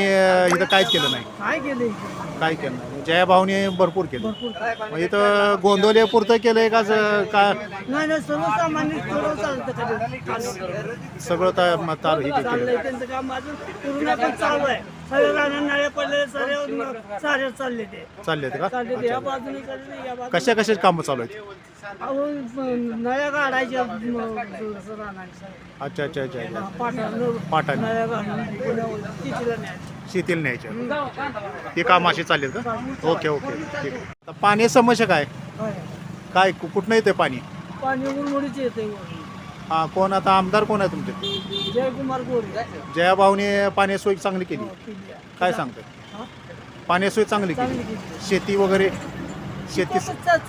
[SPEAKER 3] इथं काहीच केलं नाही.
[SPEAKER 12] काय केलं इथे?
[SPEAKER 3] काय केलं नाही. जयाभाऊने भरपूर केलं.
[SPEAKER 12] भरपूर
[SPEAKER 3] मग इथं गोंदवले पुरतं केलंय का काय
[SPEAKER 12] नाही नाही सर्वसामान्य थोडं चालतं कधी
[SPEAKER 3] सगळं तार हे
[SPEAKER 12] चाललंय
[SPEAKER 3] केलं.
[SPEAKER 12] त्यांचं काम अजून पूर्ण पण चालू आहे. सगळे राहण्या नळ्या पडले सारे चालले ते
[SPEAKER 3] चालले का
[SPEAKER 12] चालले ते या बाजूने चालले या बाजूने
[SPEAKER 3] कशा कशाची कामं चालू आहेत?
[SPEAKER 12] अहो नळ्या काढायच्या राहण्याच्या
[SPEAKER 3] अच्छा अच्छा अच्छा अच्छा
[SPEAKER 12] पाटाने नळ्या घालून तिथीला न्यायच्या.
[SPEAKER 3] शेतील न्यायच्या ते काम असे चाललेत का? ओके ओके ठीक आहे. आता पाणी समस्या काय काय कुठनं येते पाणी?
[SPEAKER 12] पाणी उरमुडीचे येते वर.
[SPEAKER 3] हां कोण आता आमदार कोण आहे तुमचे?
[SPEAKER 12] जयकुमार गोरे
[SPEAKER 3] जयाभाऊने पाणी सोय चांगली केली.
[SPEAKER 12] केली आहे.
[SPEAKER 3] काय सांगतात?
[SPEAKER 12] हा?
[SPEAKER 3] पाणी सोय चांगली
[SPEAKER 12] चांगली
[SPEAKER 3] केली.
[SPEAKER 12] केली.
[SPEAKER 3] शेती वगैरे शेती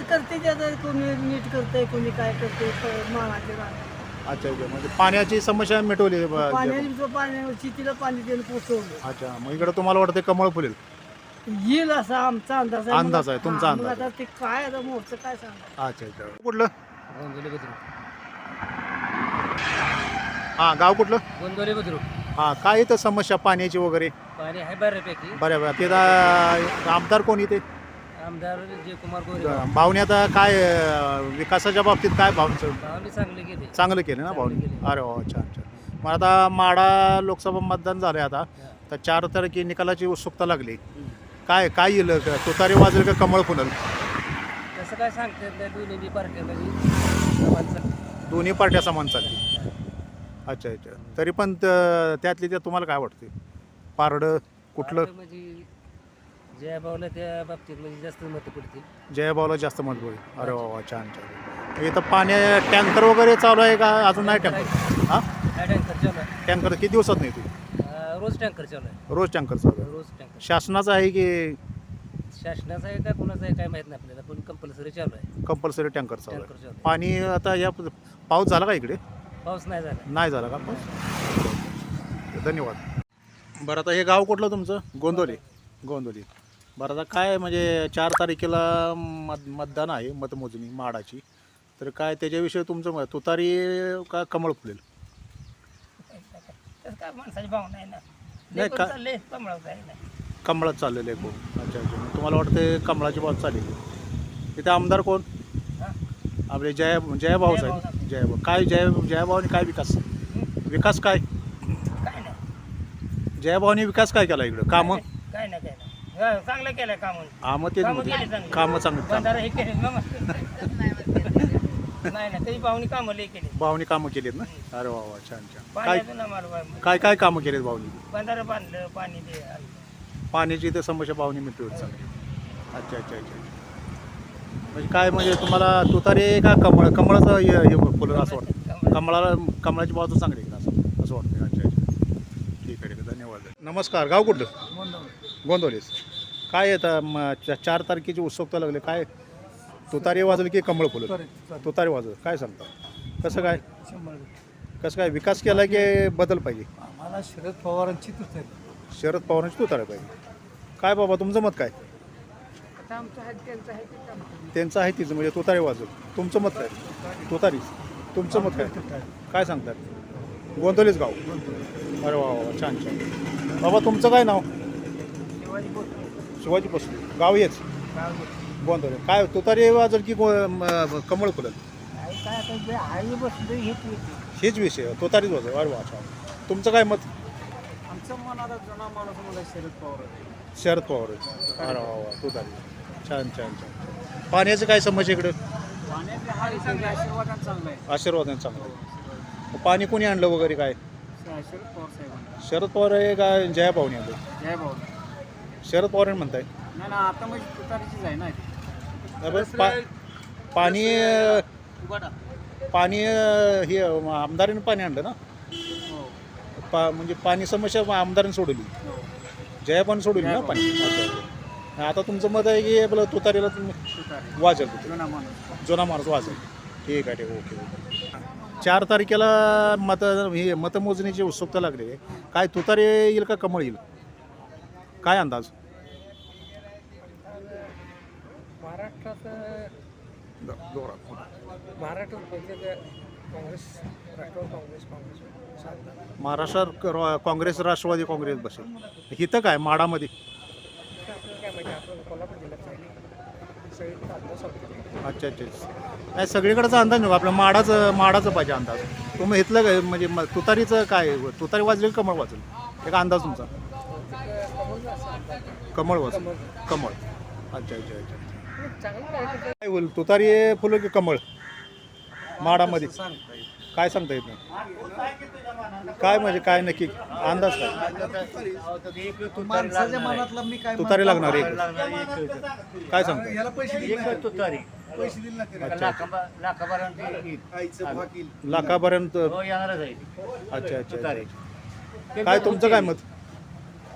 [SPEAKER 12] करते त्याचं कोणी नीट करते कोणी काय करते मानाचे राहणे
[SPEAKER 3] अच्छा अच्छा म्हणजे पाण्याची समस्या मिटवली
[SPEAKER 12] पाणी शेतीला पाणी देणं पोचवलं.
[SPEAKER 3] अच्छा मग इकडे तुम्हाला वाटतं कमळ फुलेल?
[SPEAKER 12] येईल असा आमचा अंदाज आहे.
[SPEAKER 3] अंदाज आहे, तुमचा
[SPEAKER 12] हा, मग
[SPEAKER 3] अंदाज
[SPEAKER 12] आता ते काय आता मोर्चं काय सांगा.
[SPEAKER 3] अच्छा अच्छा कुठलं? हां गाव कुठलं?
[SPEAKER 6] गोंदवले बुद्रुक.
[SPEAKER 3] हां काय इथं समस्या पाण्याची वगैरे?
[SPEAKER 6] पाणी आहे बऱ्यापैकी.
[SPEAKER 3] बऱ्या ते आमदार कोण इथे?
[SPEAKER 6] आमदार जयकुमार गोरे
[SPEAKER 3] भाऊने आता काय विकासाच्या बाबतीत काय भावचं
[SPEAKER 6] भावनी चांगले गेले.
[SPEAKER 3] चांगलं केलं ना भाऊने? अरे वा छान छान. मग आता माढा लोकसभा मतदान झालं आता तर 4 तारखे निकालाची उत्सुकता लागली. काय काय येईल? तुतारी वाजेल का कमळ फुलल?
[SPEAKER 6] तसं काय सांगते दोन्ही पार्ट्या
[SPEAKER 3] दोन्ही पार्ट्या समान चालतील. अच्छा अच्छा तरी पण त्यातली त्यात तुम्हाला काय वाटते? पारडं कुठलं?
[SPEAKER 6] म्हणजे जयभाऊला त्या बाबतीत म्हणजे जास्त मतं पडतील.
[SPEAKER 3] जयभाऊला जास्त मत होईल. अरे वा छान छान. इथं पाणी टँकर वगैरे चालू आहे का अजून नाही? टँकर हां
[SPEAKER 6] टँकर चालू आहे.
[SPEAKER 3] टँकर किती दिवसात नाही तू?
[SPEAKER 6] रोज टँकर चालू आहे.
[SPEAKER 3] रोज टँकर चालू आहे.
[SPEAKER 6] रोज टँकर.
[SPEAKER 3] शासनाचं आहे की
[SPEAKER 6] शासनाचा आहे का कोणाचा आहे काय माहित नाही आपल्याला पण कंपल्सरी चालू आहे.
[SPEAKER 3] कंपल्सरी टँकर चालू
[SPEAKER 6] टँकर
[SPEAKER 3] आहे?
[SPEAKER 6] चालू आहे.
[SPEAKER 3] पाणी आता या पाऊस झाला का इकडे?
[SPEAKER 6] पाऊस नाही झाला.
[SPEAKER 3] नाही झाला का पाऊस? धन्यवाद. बरं आता हे गाव कुठलं तुमचं? गोंदवली. गोंदवली. बरं आता काय म्हणजे 4 तारखेला मतदान आहे मतमोजणी माडाची तर काय त्याच्याविषयी तुमचं मत? तुतारी का कमळ फुलेल?
[SPEAKER 12] काय माणसाची भावना आहे ना.
[SPEAKER 3] नाही का
[SPEAKER 12] चालले कमळाचं आहे ना.
[SPEAKER 3] कमळात चाललेलं आहे कोण? अच्छा अच्छा मग तुम्हाला वाटतं कमळाची बाब चालेल? इथे आमदार कोण? आपले जयभाऊच आहे. जयभाऊ काय जयभाऊने काय विकास काय
[SPEAKER 12] काय नाही
[SPEAKER 3] जयभाऊने विकास काय केला इकडं? कामं
[SPEAKER 12] काय नाही काय नाही चांगलं केलंय काम.
[SPEAKER 3] हा मग ते कामं चांगली
[SPEAKER 12] हे केले नाही ना तरी भावनी कामं लई केली.
[SPEAKER 3] भाऊने कामं केलीत ना? अरे वा वा छान छान. काय
[SPEAKER 12] पाण्याचं आम्हाला
[SPEAKER 3] काय काय कामं केलीत भाऊनी?
[SPEAKER 12] बंधारं बांधलं पाणी ते
[SPEAKER 3] पाण्याची इथे समस्या भाऊनी मिटवली चांगली. अच्छा अच्छा अच्छा म्हणजे काय म्हणजे तुम्हाला तुतारी का कमळाचं हे फुलं असं वाटतं? कमळाची बाजू चांगली आहे असं वाटतं. अच्छा अच्छा ठीक आहे धन्यवाद. नमस्कार गाव कुठलं? गोंदवलीच. काय येतं 4 तारखेची उत्सुकता लागली काय? तुतारी वाजल की कमळ फुलं? तुतारी वाजल. काय सांगता कसं काय? कसं काय विकास केला की बदल पाहिजे?
[SPEAKER 5] आम्हाला शरद पवारांची तुतारी.
[SPEAKER 3] शरद पवारांची तुतारी पाहिजे. काय बाबा तुमचं मत काय? त्यांचं आहे तिचं म्हणजे तुतारी वाजल. तुमचं मत काय? तुतारीच. तुमचं मत काय? काय सांगतात? गोंदवलीच गाव. अरे वा वा छान छान. बाबा तुमचं काय नाव? शिवाजी बसले. गाव हेच गोंदवली. काय तुतारी वाजल की कमळ फुलल? हेच विषय तुतारीच वाजल. अरे वा छान. तुमचं काय मत?
[SPEAKER 12] आमचं मन आता जुना माणूस मला शरद पवार.
[SPEAKER 3] शरद पवार. अरे वा वा तुतारी. छान छान छान. पाण्याचं काय समस्या इकडं?
[SPEAKER 12] आशीर्वाद चांगला आहे.
[SPEAKER 3] आशीर्वाद चांगलं आहे. पाणी कोणी आणलं वगैरे काय?
[SPEAKER 12] शरद पवार साहेब.
[SPEAKER 3] शरद पवार आहे का जयाभाऊने आणलं?
[SPEAKER 12] जय भाऊ.
[SPEAKER 3] शरद पवार म्हणताय?
[SPEAKER 12] नाही ना आता म्हणजे तुतारीचीच आहे ना.
[SPEAKER 3] पाणी हे आमदाराने पाणी आणलं ना? म्हणजे पाणी समस्या आमदाराने सोडवली. जयाभाऊने सोडवली ना पाणी? अच्छा. आता तुमचं मत आहे की आपलं तुतारीला तुम्ही वाजल? जुना माणूस वाजल. ठीक आहे ठीक. Okay okay. 4 तारखेला मतमोजणीची उत्सुकता लागली आहे. काय तुतारी येईल का कमळ येईल? काय अंदाज?
[SPEAKER 4] महाराष्ट्रात काँग्रेस
[SPEAKER 3] महाराष्ट्रात काँग्रेस राष्ट्रवादी काँग्रेस बसेल. इथं काय माडामध्ये अच्छा अच्छा. नाही सगळीकडेचा अंदाज नको, आपल्या माडाचं पाहिजे अंदाज. तुम्ही इथलं काय म्हणजे तुतारीचं काय, तुतारी वाजली कमळ वाजल एक अंदाज तुमचा? कमळ वाजल. कमळ. अच्छा अच्छा अच्छा. काय होईल, तुतारी फुलं की कमळ माडामध्ये? काय सांगता येत नाही. काय म्हणजे काय नक्की अंदाज काय?
[SPEAKER 5] माणसाच्या मनातला मी काय
[SPEAKER 3] तुतारी लागणार एक. काय सांगता?
[SPEAKER 5] याला पैसे दिले
[SPEAKER 10] तुतारी
[SPEAKER 5] पैसे दिले ना
[SPEAKER 3] लाखापर्यंत.
[SPEAKER 10] येणारच आहे.
[SPEAKER 3] अच्छा अच्छा अच्छा. काय तुमचं काय मत?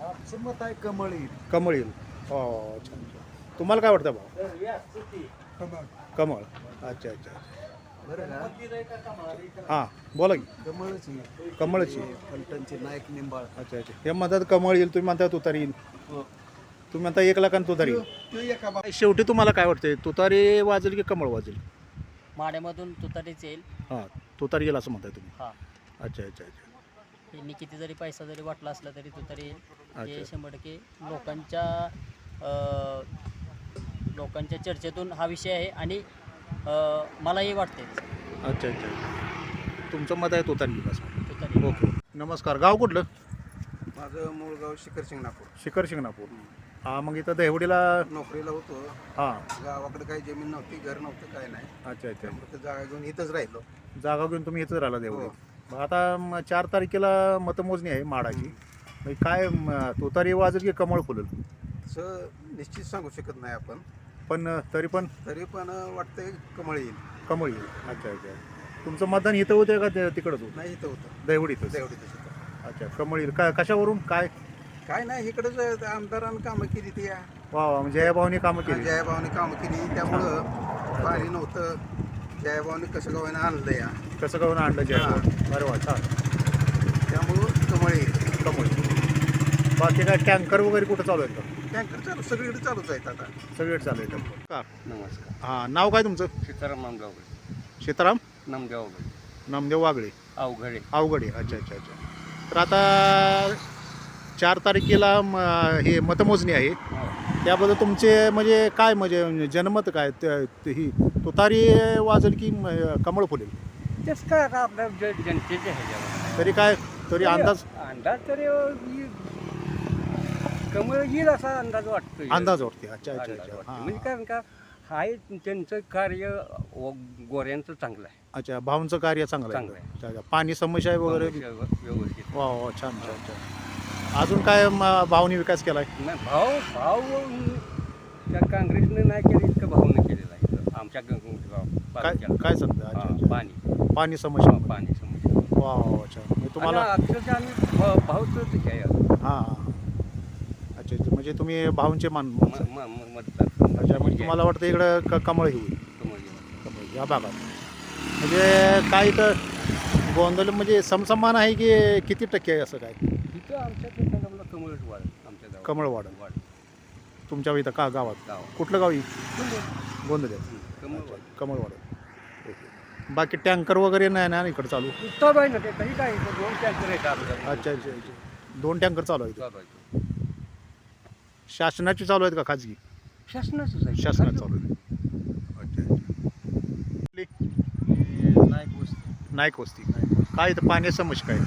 [SPEAKER 5] आमचं मत आहे कमळ येईल.
[SPEAKER 3] कमळ येईल. हो अच्छा अच्छा. तुम्हाला काय वाटतं भाऊ? कमळ. अच्छा अच्छा. हां बोला की.
[SPEAKER 5] कमळच येईल.
[SPEAKER 3] कमळची.
[SPEAKER 5] फलटणचे नायक निंबाळ.
[SPEAKER 3] अच्छा अच्छा. हे म्हणतात कमळ येईल, तुम्ही म्हणता तुतारी येईल. तुम्ही म्हणता 1 लाखांनी तुतारी येईल. शेवटी तुम्हाला काय वाटतंय, तुतारी वाजेल की कमळ वाजेल?
[SPEAKER 12] माड्यामधून तुतारीच येईल.
[SPEAKER 3] हां तुतारी येईल असं म्हणताय तुम्ही?
[SPEAKER 12] हां.
[SPEAKER 3] अच्छा अच्छा अच्छा.
[SPEAKER 12] यांनी किती जरी पैसा जरी वाटला असला तरी तुतारी येईल. हे
[SPEAKER 3] अच्छा.
[SPEAKER 12] 100% लोकांच्या चर्चेतून हा विषय आहे आणि मलाही वाटते
[SPEAKER 3] अच्छा अच्छा. तुमचं मत आहे तुतारी येईल असं?
[SPEAKER 12] तुतारी.
[SPEAKER 3] ओके. नमस्कार. गाव कुठलं?
[SPEAKER 7] माझं मूळ गाव शिखर शिंगणापूर.
[SPEAKER 3] शिखर शिंगणापूर. हां मग इथं देवडीला
[SPEAKER 7] नोकरीला होतो.
[SPEAKER 3] हां.
[SPEAKER 7] गावाकडे काही जमीन नव्हती, घर नव्हतं, काय नाही.
[SPEAKER 3] अच्छा अच्छा.
[SPEAKER 7] त्यामुळे जागा घेऊन इथंच राहिलो.
[SPEAKER 3] जागा घेऊन तुम्ही इथंच राहिला देवडी.
[SPEAKER 7] हो.
[SPEAKER 3] मग आता 4 तारखेला मतमोजणी आहे माडाची. मग काय तुतारी वाजेल की कमळ फुलेल?
[SPEAKER 7] तसं निश्चित सांगू शकत नाही आपण,
[SPEAKER 3] पण तरी पण
[SPEAKER 7] वाटतंय कमळ येईल.
[SPEAKER 3] कमळ येईल. अच्छा अच्छा. तुमचं मतदान इथं होतं का तिकडंच होतं?
[SPEAKER 7] नाही इथं होतं,
[SPEAKER 3] देवडीतच.
[SPEAKER 7] देवडीतच होतं.
[SPEAKER 3] अच्छा कमळ येईल. काय कशावरून काय?
[SPEAKER 7] काय नाही, इकडंच आमदारांनी कामं केली ती.
[SPEAKER 3] वा वा. म्हणजे जयाभाऊनी कामं केली.
[SPEAKER 7] जयाभावानी कामं केली, त्यामुळं पाणी नव्हतं. जयाभावानी कसं गावाने आणलं या,
[SPEAKER 3] कसं करून आणलं जयाभाऊ? अरे वा छान.
[SPEAKER 7] त्यामुळं कमळ येईल.
[SPEAKER 3] कमळ. बाकी काय टँकर वगैरे कुठं चालू आहेत का?
[SPEAKER 7] टँकर चालू सगळीकडे चालूच आहेत आता.
[SPEAKER 3] सगळीकडे चालू आहेत का?
[SPEAKER 10] नमस्कार.
[SPEAKER 3] हां नाव काय तुमचं?
[SPEAKER 10] सीताराम नामदेव
[SPEAKER 3] सीताराम
[SPEAKER 10] नामदेव
[SPEAKER 3] नामदेव वागळे.
[SPEAKER 10] अवघडे.
[SPEAKER 3] अवघडे. अच्छा अच्छा अच्छा. तर आता 4 तारखेला हे मतमोजणी आहे. त्याबद्दल तुमचे म्हणजे काय म्हणजे जनमत काय ही तुतारी वाजेल की कमळ फुलेल?
[SPEAKER 10] तेच काय आता आपल्या जनतेचे ह्याच्यावर
[SPEAKER 3] तरी काय तरी अंदाज
[SPEAKER 10] तरी कमळ येईल असा अंदाज वाटतोय.
[SPEAKER 3] अंदाज वाटते. अच्छा अच्छा
[SPEAKER 10] अंदाज
[SPEAKER 3] अच्छा.
[SPEAKER 10] वाटतोय.
[SPEAKER 3] हां
[SPEAKER 10] म्हणजे कारण का हाय त्यांचं कार्य गोऱ्यांचं चांगलं आहे.
[SPEAKER 3] अच्छा. भाऊंचं कार्य चांगलं आहे.
[SPEAKER 10] चांगलं आहे.
[SPEAKER 3] अच्छा अच्छा. पाणी समस्या वगैरे
[SPEAKER 10] व्यवस्थित.
[SPEAKER 3] वा वा छान छान छान. अजून काय भाऊनी विकास केला आहे?
[SPEAKER 10] नाही भाव त्या काँग्रेसनं नाही केलं, इतकं भावनं केलेलं आहे आमच्या
[SPEAKER 3] काय काय सांगता? अच्छा अच्छा.
[SPEAKER 10] पाणी
[SPEAKER 3] पाणी समस्या.
[SPEAKER 10] पाणी समस्या.
[SPEAKER 3] वा वा छान. म्हणजे तुम्हाला
[SPEAKER 10] अक्षरशः आम्ही भावच आहे.
[SPEAKER 3] हां अच्छा अच्छा. म्हणजे तुम्ही भाऊंचे
[SPEAKER 10] मतदार.
[SPEAKER 3] अच्छा. म्हणजे तुम्हाला वाटतं इकडं कमळ होईल? कमळ या भागात म्हणजे काय तर गोंधळ म्हणजे समसमान आहे की किती टक्के आहे असं काय?
[SPEAKER 10] इथं आमच्या कमळच वाढेल. आमच्या गावात
[SPEAKER 3] कमळ वाढेल. तुमच्या इथं का गावात? कुठलं गाव? गोंधळ. कमळ वाढेल. ओके. बाकी टँकर वगैरे नाही ना इकडं चालू?
[SPEAKER 10] उत्तर आहे ना ते काही काय 2 टँकर आहेत आपल्याला.
[SPEAKER 3] अच्छा अच्छा अच्छा. 2 टँकर चालू आहेत. शासनाची चालू आहेत का खाजगी?
[SPEAKER 10] शासनाचंच आहे.
[SPEAKER 3] शासनाची चालू आहे. अच्छा नाईक वस्ती. काय इथं पाण्याची समस्या काय?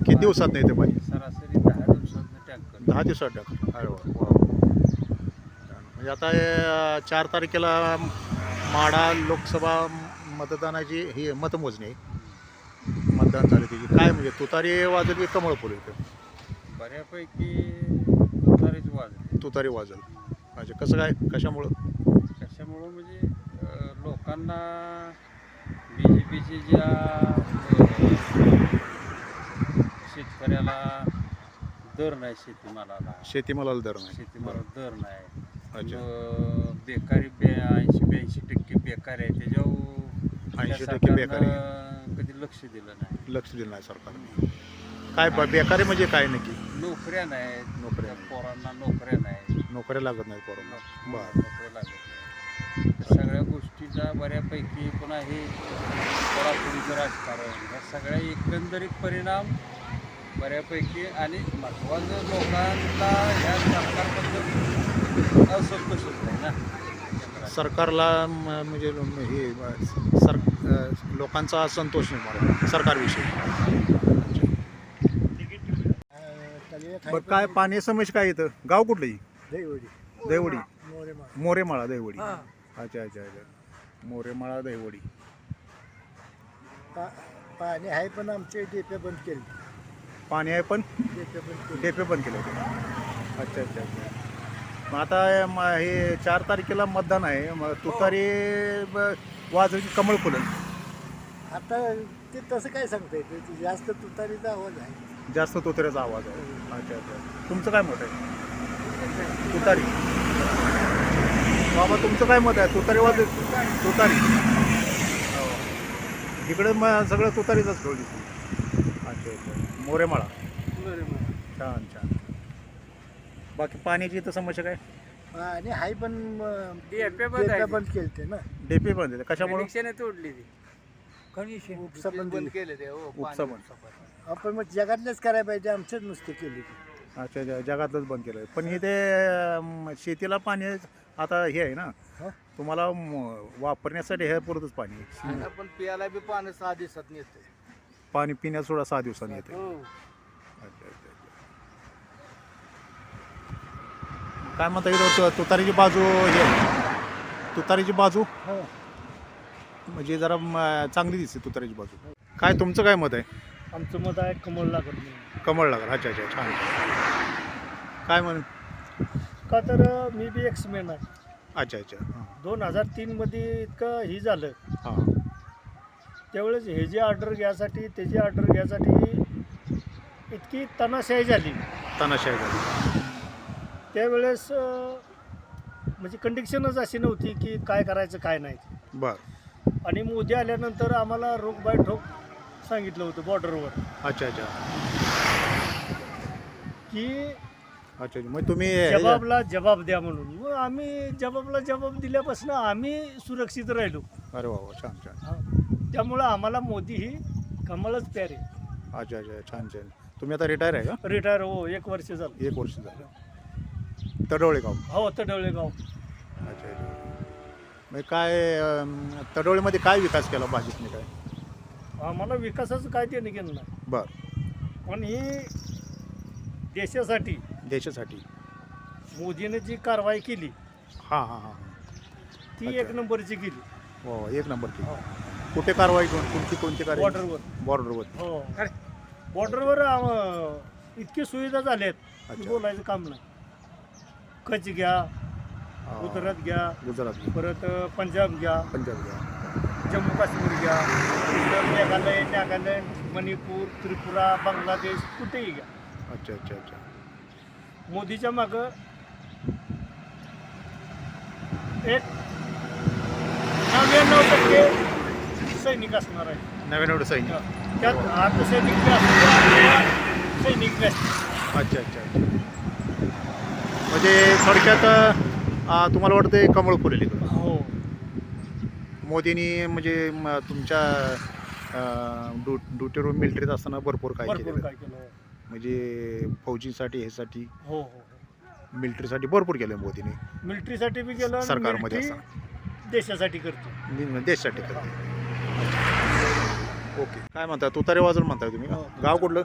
[SPEAKER 3] किती दिवसात नाही ते पाणी?
[SPEAKER 10] सरासरी 10 दिवसात टँकर.
[SPEAKER 3] 10 दिवसात टँकर. अरे वा. म्हणजे आता 4 तारखेला माढा लोकसभा मतदानाची ही मतमोजणी आहे. मतदान झालं त्याची काय म्हणजे तुतारी वाजेल की कमळ फुलेल?
[SPEAKER 10] बऱ्यापैकी तुतारीच वाजेल.
[SPEAKER 3] तुतारी वाजेल. अच्छा. कसं काय कशामुळं?
[SPEAKER 10] कशामुळं म्हणजे लोकांना BJPची ज्या शेतकऱ्याला दर नाही,
[SPEAKER 3] शेतीमालाला दर नाही.
[SPEAKER 10] शेतीमालाला दर नाही.
[SPEAKER 3] अच्छा.
[SPEAKER 10] बेकारी 80-82% बेकार आहे. त्याच्यावर
[SPEAKER 3] 80% बेकारी.
[SPEAKER 10] कधी लक्ष दिलं नाही
[SPEAKER 3] सरकारने. काय बेकारी म्हणजे काय नक्की?
[SPEAKER 10] नोकऱ्या नाहीत.
[SPEAKER 3] नोकऱ्या.
[SPEAKER 10] पोरांना नोकऱ्या नाहीत.
[SPEAKER 3] नोकऱ्या लागत नाहीत पोरांना. बरं.
[SPEAKER 10] नोकऱ्या लागत सगळ्या गोष्टीचा बऱ्यापैकी पुन्हा हे कोल्हापुरीचं राजकारण ह्या सगळ्या एकंदरीत परिणाम बऱ्यापैकी आणि महत्त्वाचं लोकांना ह्या सरकारबद्दल असंतोषच आहे ना.
[SPEAKER 3] सरकारला म्हणजे हे लोकांचा असंतोष निर्माण सरकारविषयी. बरं, काय पाणी समस्या काय येतं? गाव कुठलंही? दहिवडी. मोरेमाळा दहिवडी. अच्छा अच्छा अच्छा. मोरेमाळा दहिवडी.
[SPEAKER 5] पाणी आहे पण आमचे डेपे बंद केले.
[SPEAKER 3] पाणी आहे पण डेपे बंद केले. अच्छा अच्छा अच्छा. मग आता हे 4 तारखेला मतदान आहे. मग तुतारी वाजव की कमळ फुलं?
[SPEAKER 5] आता ते तसं काय सांगता येतं, जास्त तुतारीचा आवाज आहे.
[SPEAKER 3] जास्त तुतारीचा आवाज आहे. अच्छा अच्छा. तुमचं काय मत आहे? तुतारी. बाबा तुमचं काय मत आहे? तुतारी वाजव? तुतारी. इकडे मग सगळं तुतारीचाच खेळ दिसतो. अच्छा अच्छा. मोरेमाळा. छान छान. बाकी पाण्याची तर समस्या काय?
[SPEAKER 5] आणि आहे पण
[SPEAKER 12] DAP
[SPEAKER 5] बंद केले ना.
[SPEAKER 3] डेपे बंद आहे. कशामुळे?
[SPEAKER 12] तोडली ती
[SPEAKER 5] उपसा बंद
[SPEAKER 10] केले ते
[SPEAKER 3] उपसा बंद.
[SPEAKER 5] आपण मग जगातलेच करायला पाहिजे, आमचेच नुसते केले.
[SPEAKER 3] अच्छा अच्छा. जगातच बंद केलं आहे. पण हे ते शेतीला पाणी आता हे आहे ना, तुम्हाला वापरण्यासाठी हे पुरतच पाणी आहे.
[SPEAKER 10] पण पियाला बी पाणी 6 दिवसात येते.
[SPEAKER 3] पाणी पिण्यात सुद्धा 6 दिवसांनी येते. अच्छा अच्छा. काय म्हणता येईल? तुतारीची बाजू हे तुतारीची बाजू म्हणजे जरा चांगली दिसते तुतारीची बाजू. काय तुमचं काय मत आहे?
[SPEAKER 12] आमचं मत आहे कमळ लागत नाही.
[SPEAKER 3] कमळ लागल. अच्छा अच्छा. छान. काय म्हण?
[SPEAKER 12] का तर मी बी एक्समॅन आहे.
[SPEAKER 3] अच्छा अच्छा. हां
[SPEAKER 12] 2003 मध्ये इतकं ही झालं.
[SPEAKER 3] हां.
[SPEAKER 12] त्यावेळेस हे जे ऑर्डर घ्यायसाठी त्याची ऑर्डर घ्यायसाठी इतकी तनाशाही झाली.
[SPEAKER 3] तानाशाही झाली.
[SPEAKER 12] त्यावेळेस म्हणजे कंडिशनच अशी नव्हती की काय करायचं काय नाही.
[SPEAKER 3] बरं.
[SPEAKER 12] आणि मोदी आल्यानंतर आम्हाला रोग बाय ठोक सांगितलं होतं बॉर्डरवर
[SPEAKER 3] अच्छा अच्छा.
[SPEAKER 12] की
[SPEAKER 3] अच्छा. मग तुम्ही
[SPEAKER 12] जबाबला जबाब द्या म्हणून. मग आम्ही जबाबला जबाब दिल्यापासून आम्ही सुरक्षित राहिलो.
[SPEAKER 3] अरे वा वा. छान छान.
[SPEAKER 12] त्यामुळं आम्हाला मोदी ही कमळच प्यारे.
[SPEAKER 3] अच्छा अच्छा. छान छान. तुम्ही आता रिटायर आहे का?
[SPEAKER 12] रिटायर हो 1 वर्ष झालं.
[SPEAKER 3] 1 वर्ष झालं. तडोळे गाव.
[SPEAKER 12] हो तडवळे गाव.
[SPEAKER 3] अच्छा अच्छा. मग काय तडोळीमध्ये काय विकास केला भाजपने काय?
[SPEAKER 12] आम्हाला विकासाचं काय देणं घेणं नाही.
[SPEAKER 3] बरं.
[SPEAKER 12] पण ही देशासाठी
[SPEAKER 3] देशासाठी
[SPEAKER 12] मोदीने जी कारवाई केली
[SPEAKER 3] हां हां हां.
[SPEAKER 12] ती
[SPEAKER 3] अच्छा.
[SPEAKER 12] 1 नंबरची केली.
[SPEAKER 3] हो 1 नंबर केली. कुठे कारवाई कोणती कारवाई?
[SPEAKER 12] बॉर्डरवर.
[SPEAKER 3] बॉर्डरवर.
[SPEAKER 12] हो बॉर्डरवर इतकी सुविधा झाल्यात की
[SPEAKER 3] अच्छा.
[SPEAKER 12] बोलायचं काम नाही. कच्छ घ्या, गुजरात घ्या,
[SPEAKER 3] गुजरात.
[SPEAKER 12] परत पंजाब घ्या,
[SPEAKER 3] पंजाब घ्या.
[SPEAKER 12] जम्मू काश्मीर घ्या, इकडं मेघालय, नागालँड, मणिपूर, त्रिपुरा, बांगलादेश कुठेही घ्या.
[SPEAKER 3] अच्छा अच्छा अच्छा.
[SPEAKER 12] मोदीच्या मागं एक 99% सैनिक असणार आहे.
[SPEAKER 3] 99 सैनिक.
[SPEAKER 12] त्यात अर्धसैनिक बी असतील, सैनिक बी असतील.
[SPEAKER 3] अच्छा अच्छा अच्छा. म्हणजे थोडक्यात तुम्हाला वाटतं कमळ फुलेल इकडं?
[SPEAKER 12] हो
[SPEAKER 3] मोदींनी म्हणजे तुमच्या ड्युटीवर मिलिटरीत असताना भरपूर काय
[SPEAKER 12] भरपूर
[SPEAKER 3] केलं
[SPEAKER 12] काय केलं.
[SPEAKER 3] म्हणजे फौजीसाठी ह्यासाठी
[SPEAKER 12] हो हो
[SPEAKER 3] मिलिटरीसाठी भरपूर केलं मोदींनी.
[SPEAKER 12] मिलिटरीसाठी बी केलं.
[SPEAKER 3] सरकारमध्ये
[SPEAKER 12] military देशासाठी करतो.
[SPEAKER 3] देशासाठी करते. ओके. काय म्हणता? तुतारे वाजून म्हणताय तुम्ही का? गाव कुठलं?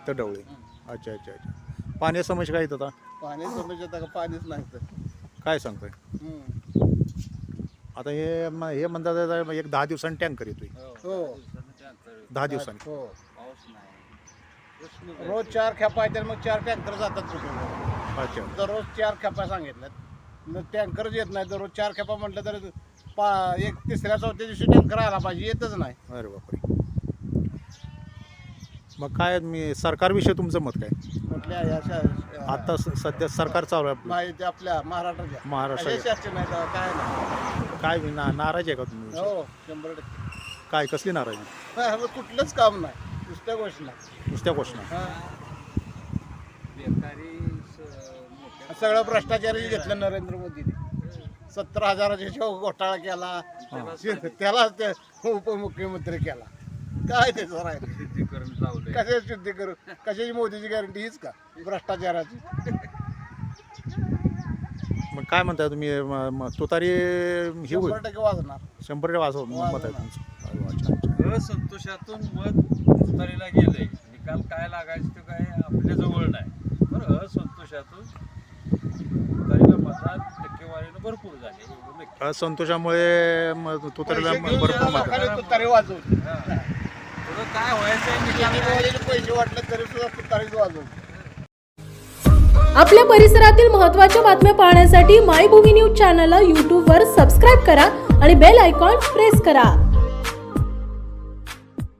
[SPEAKER 3] तडवळे. अच्छा अच्छा अच्छा. पाण्याची समस्या काय येत आता?
[SPEAKER 10] पाणी समस्या पाणीच नाही तर
[SPEAKER 3] काय सांगताय? आता हे म्हणतात एक 10 दिवसांनी टँकर येतोय.
[SPEAKER 10] हो
[SPEAKER 3] 10 दिवसांनी.
[SPEAKER 10] हो. रोज 4 खेपा आहेत मग 4 टँकर जातात कुठे.
[SPEAKER 3] अच्छा.
[SPEAKER 10] दररोज 4 खेपा सांगितल्यात. मग टँकरच येत नाही. दररोज 4 खेपा म्हटलं तर एक 3ऱ्या-4थ्या दिवशी टँकर आला पाहिजे, येतच नाही.
[SPEAKER 3] अरे बापरे. मग काय मी सरकारविषयी तुमचं मत काय?
[SPEAKER 10] कुठल्या या
[SPEAKER 3] आता सध्या सरकार चालू आहे आपलं.
[SPEAKER 10] माहिती आपल्या महाराष्ट्राच्या
[SPEAKER 3] महाराष्ट्राच्या.
[SPEAKER 10] शासन नाही तर काय नाही.
[SPEAKER 3] काय नाराज आहे का तुम्ही?
[SPEAKER 10] हो 100%.
[SPEAKER 3] काय कसली नाराजी?
[SPEAKER 10] नाही, कुठलंच काम नाही. नुसत्या घोषणा.
[SPEAKER 3] नुसत्या घोषणा.
[SPEAKER 10] बेकारी मोठ्या सगळं भ्रष्टाचारी घेतलं नरेंद्र मोदीने. 70,000चा घोटाळा केला, त्याला ते उपमुख्यमंत्री केला. काय त्याचं राहिलं
[SPEAKER 4] शुद्धीकरण लावलंय.
[SPEAKER 10] कशाची शुद्धीकरण, कशाची मोदीची गॅरंटी हीच का भ्रष्टाचाराची?
[SPEAKER 3] मग काय म्हणताय तुम्ही तुतारी हे होईल
[SPEAKER 10] 100% वाजणार.
[SPEAKER 3] 100% वाजव मत आहे तुमचं. अच्छा, अच्छा.
[SPEAKER 4] असंतोषातून मत तुतारीला गेलंय. निकाल काय लागायचं ते काय आपल्या जवळ नाही. बरं, असंतोषातून तुतारीला मतदान टक्केवारीनं भरपूर झाले. एवढं नक्की.
[SPEAKER 3] असंतोषामुळे तुतारीला
[SPEAKER 10] पैसे देऊन
[SPEAKER 3] भरपूर
[SPEAKER 10] सुद्धा
[SPEAKER 3] मत आहे.
[SPEAKER 10] लोकांनी तुतारी वाजवली.
[SPEAKER 4] थोडं काय व्हायचं
[SPEAKER 10] निकाली पैसे वाटले तरी सुद्धा तुतारीच वाजवली.
[SPEAKER 1] आपल्या परिसरातील महत्त्वाच्या बातम्या पाहण्यासाठी मायभूमी न्यूज चॅनलला यूट्यूबवर सबस्क्राईब करा आणि बेल आयकॉन प्रेस करा.